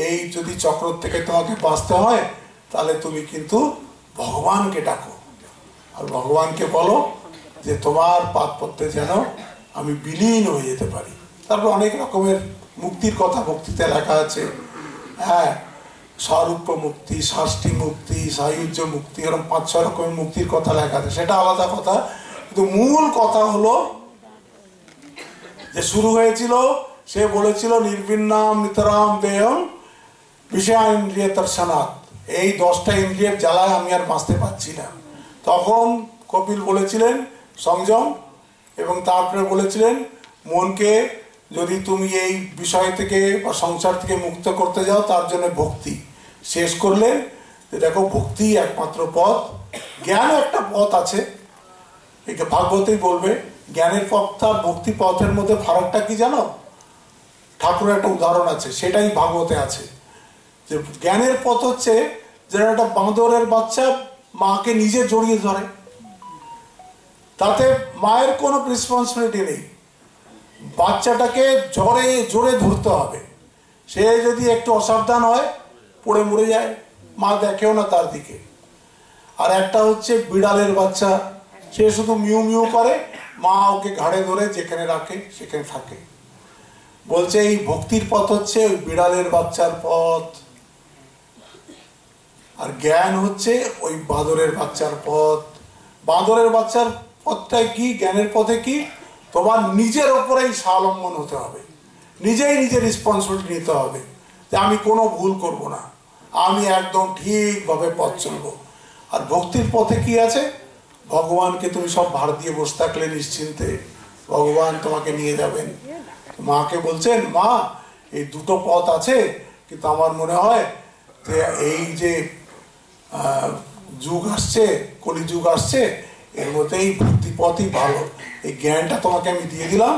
এই যদি চক্র থেকে তোমাকে বাঁচতে হয়, তাহলে তুমি কিন্তু ভগবানকে ডাকো, আর ভগবানকে বলো যে তোমার পাপ পথে যেন আমি বিলীন হয়ে যেতে পারি। তারপর অনেক রকমের মুক্তির কথা ভক্তিতে লেখা আছে, হ্যাঁ, স্বরূপ মুক্তি, ষষ্ঠী মুক্তি, সায়ুজ্য মুক্তি, এরকম 5-6 রকমের মুক্তির কথা লেখা আছে, সেটা আলাদা কথা। কিন্তু মূল কথা হলো যে শুরু হয়েছিল, সে বলেছিল নির্বিন্নাম নিতরাম দেহম বিষয়াইন্দ্রিয় দর্শনাথ, এই 10টা ইন্দ্রিয়ের জ্বালায় আমি আর বাঁচতে পারছি না। তখন কপিল বলেছিলেন সংযম, এবং তারপরে বলেছিলেন মনকে যদি তুমি এই বিষয় থেকে বা সংসার থেকে মুক্ত করতে যাও, তার জন্য ভক্তি। শেষ করলেন যে দেখো ভক্তি একমাত্র পথ, জ্ঞান একটা পথ আছে, একে ভাগবতেই বলবে জ্ঞানের পথ আর ভক্তি পথের মধ্যে ফারাকটা কি জানো? ঠাকুরের একটা উদাহরণ আছে, সেটাই ভাগবতে আছে, যে জ্ঞানের পথ হচ্ছে যেন একটা বাঁদরের বাচ্চা মাকে নিজে জড়িয়ে ধরে, তাতে মায়ের কোনো রেসপন্সিবিলিটি নেই, বাচ্চাটাকে জোরে জোরে ধরতে হবে, সে যদি একটু অসাবধান হয় পড়ে মরে যায়, মা দেখেও না তার দিকে। আর একটা হচ্ছে বিড়ালের বাচ্চা, সে শুধু মিউ মিউ করে, মা ওকে ঘাড়ে ধরে যেখানে রাখে সেখানে থাকে। বলছে এই ভক্তির পথ হচ্ছে ওই বিড়ালের বাচ্চার পথ, আর জ্ঞান হচ্ছে ওই বাঁদরের বাচ্চার পথ। বাঁদরের বাচ্চার পথটাই কি, জ্ঞানের পথে কি, তোমার নিজের ওপরেই স্বাবলম্বন হতে হবে, নিজেই নিজের রেসপন্সিবিলিটি নিতে হবে যে আমি কোনো ভুল করব না, আমি একদম ঠিকভাবে পথ চলবো। আর ভক্তির পথে কি আছে, ভগবানকে তুমি সব ভার দিয়ে বসে থাকলে নিশ্চিন্তে ভগবান তোমাকে নিয়ে যাবেন। মাকে বলছেন, মা এই দুটো পথ আছে, কিন্তু আমার মনে হয় যে এই যে যুগ আসছে, কলিযুগ আসছে, এর মধ্যে এই ভক্তি পথই ভালো, এই জ্ঞানটা তোমাকে আমি দিয়ে দিলাম,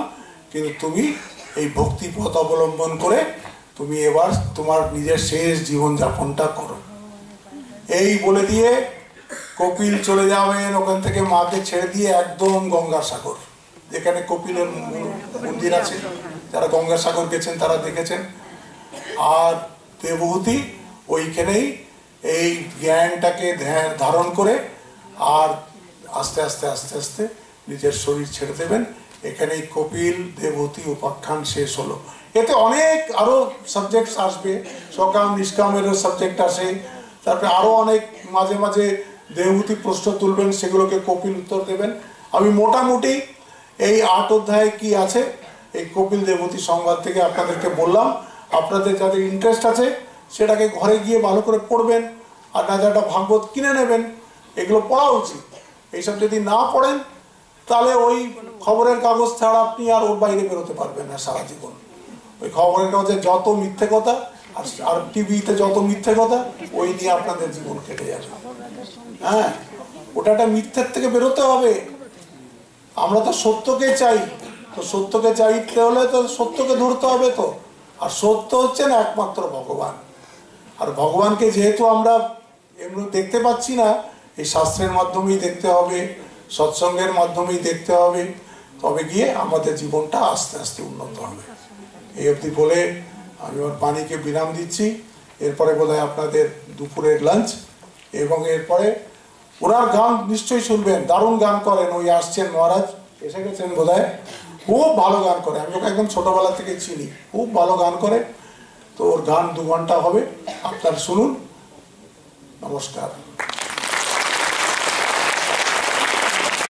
কিন্তু তুমি এই ভক্তি পথ অবলম্বন করে তুমি এবার তোমার নিজের শেষ জীবনযাপনটা করো। এই বলে দিয়ে কপিল চলে যাবেন ওখান থেকে, মাকে ছেড়ে দিয়ে একদম গঙ্গাসাগর, যেখানে কপিলের মন্দির আছে, যারা গঙ্গাসাগর গেছেন তারা দেখেছেন। আর দেবহূতি ওইখানেই এই জ্ঞানটাকে ধারণ করে আর আস্তে আস্তে আস্তে আস্তে নিজের শরীর ছেড়ে দেবেন। এখানেই কপিল দেবহূতি উপাখ্যান শেষ হলো। এতে অনেক আরো সাবজেক্ট আসবে, সকাম নিষ্কামেরও সাবজেক্ট আসে, তারপরে আরো অনেক মাঝে মাঝে দেবহূতি প্রশ্ন তুলবেন, সেগুলোকে কপিল উত্তর দেবেন। আমি মোটামুটি এই 8 অধ্যায়ে কি আছে এই কপিল দেবহূতি সংবাদ থেকে আপনাদেরকে বললাম। আপনাদের যাদের ইন্টারেস্ট আছে সেটাকে ঘরে গিয়ে ভালো করে পড়বেন, আর না যাটা ভাগবত কিনে নেবেন, এগুলো পড়া উচিত। এইসব যদি না পড়েন তাহলে ওই খবরের কাগজ ছাড়া আপনি আর ওর বাইরে বেরোতে পারবেন না সারা জীবন। ওই খবরের কাগজে যত মিথ্যে কথা আর টিভিতে যত মিথ্যে কথা, ওই নিয়ে আপনাদের জীবন কেটে যাবে। হ্যাঁ, ওটা একটা মিথ্যের থেকে বেরোতে হবে। আমরা তো সত্যকে চাই, তো সত্যকে চাইতে হলে তো সত্যকে ধরতে হবে তো, আর সত্য হচ্ছেন একমাত্র ভগবান। আর ভগবানকে যেহেতু আমরা এমনি দেখতে পাচ্ছি না, এই শাস্ত্রের মাধ্যমেই দেখতে হবে, সৎসঙ্গের মাধ্যমেই দেখতে হবে, তবে গিয়ে আমাদের জীবনটা আস্তে আস্তে উন্নত হবে। এই অবধি বলে আমি ওর পানিকে বিরাম দিচ্ছি। এরপরে বোধহয় আপনাদের দুপুরের লাঞ্চ, এবং এরপরে ওনার গান নিশ্চয়ই শুনবেন, দারুণ গান করেন। ওই আসছেন মহারাজ, এসে গেছেন বোধহয়, খুব ভালো গান করে, আমি ওকে একদম ছোটবেলা থেকে চিনি, খুব ভালো গান করে। তো ওর গান 2 ঘন্টা হবে, আপনারা শুনুন। নমস্কার।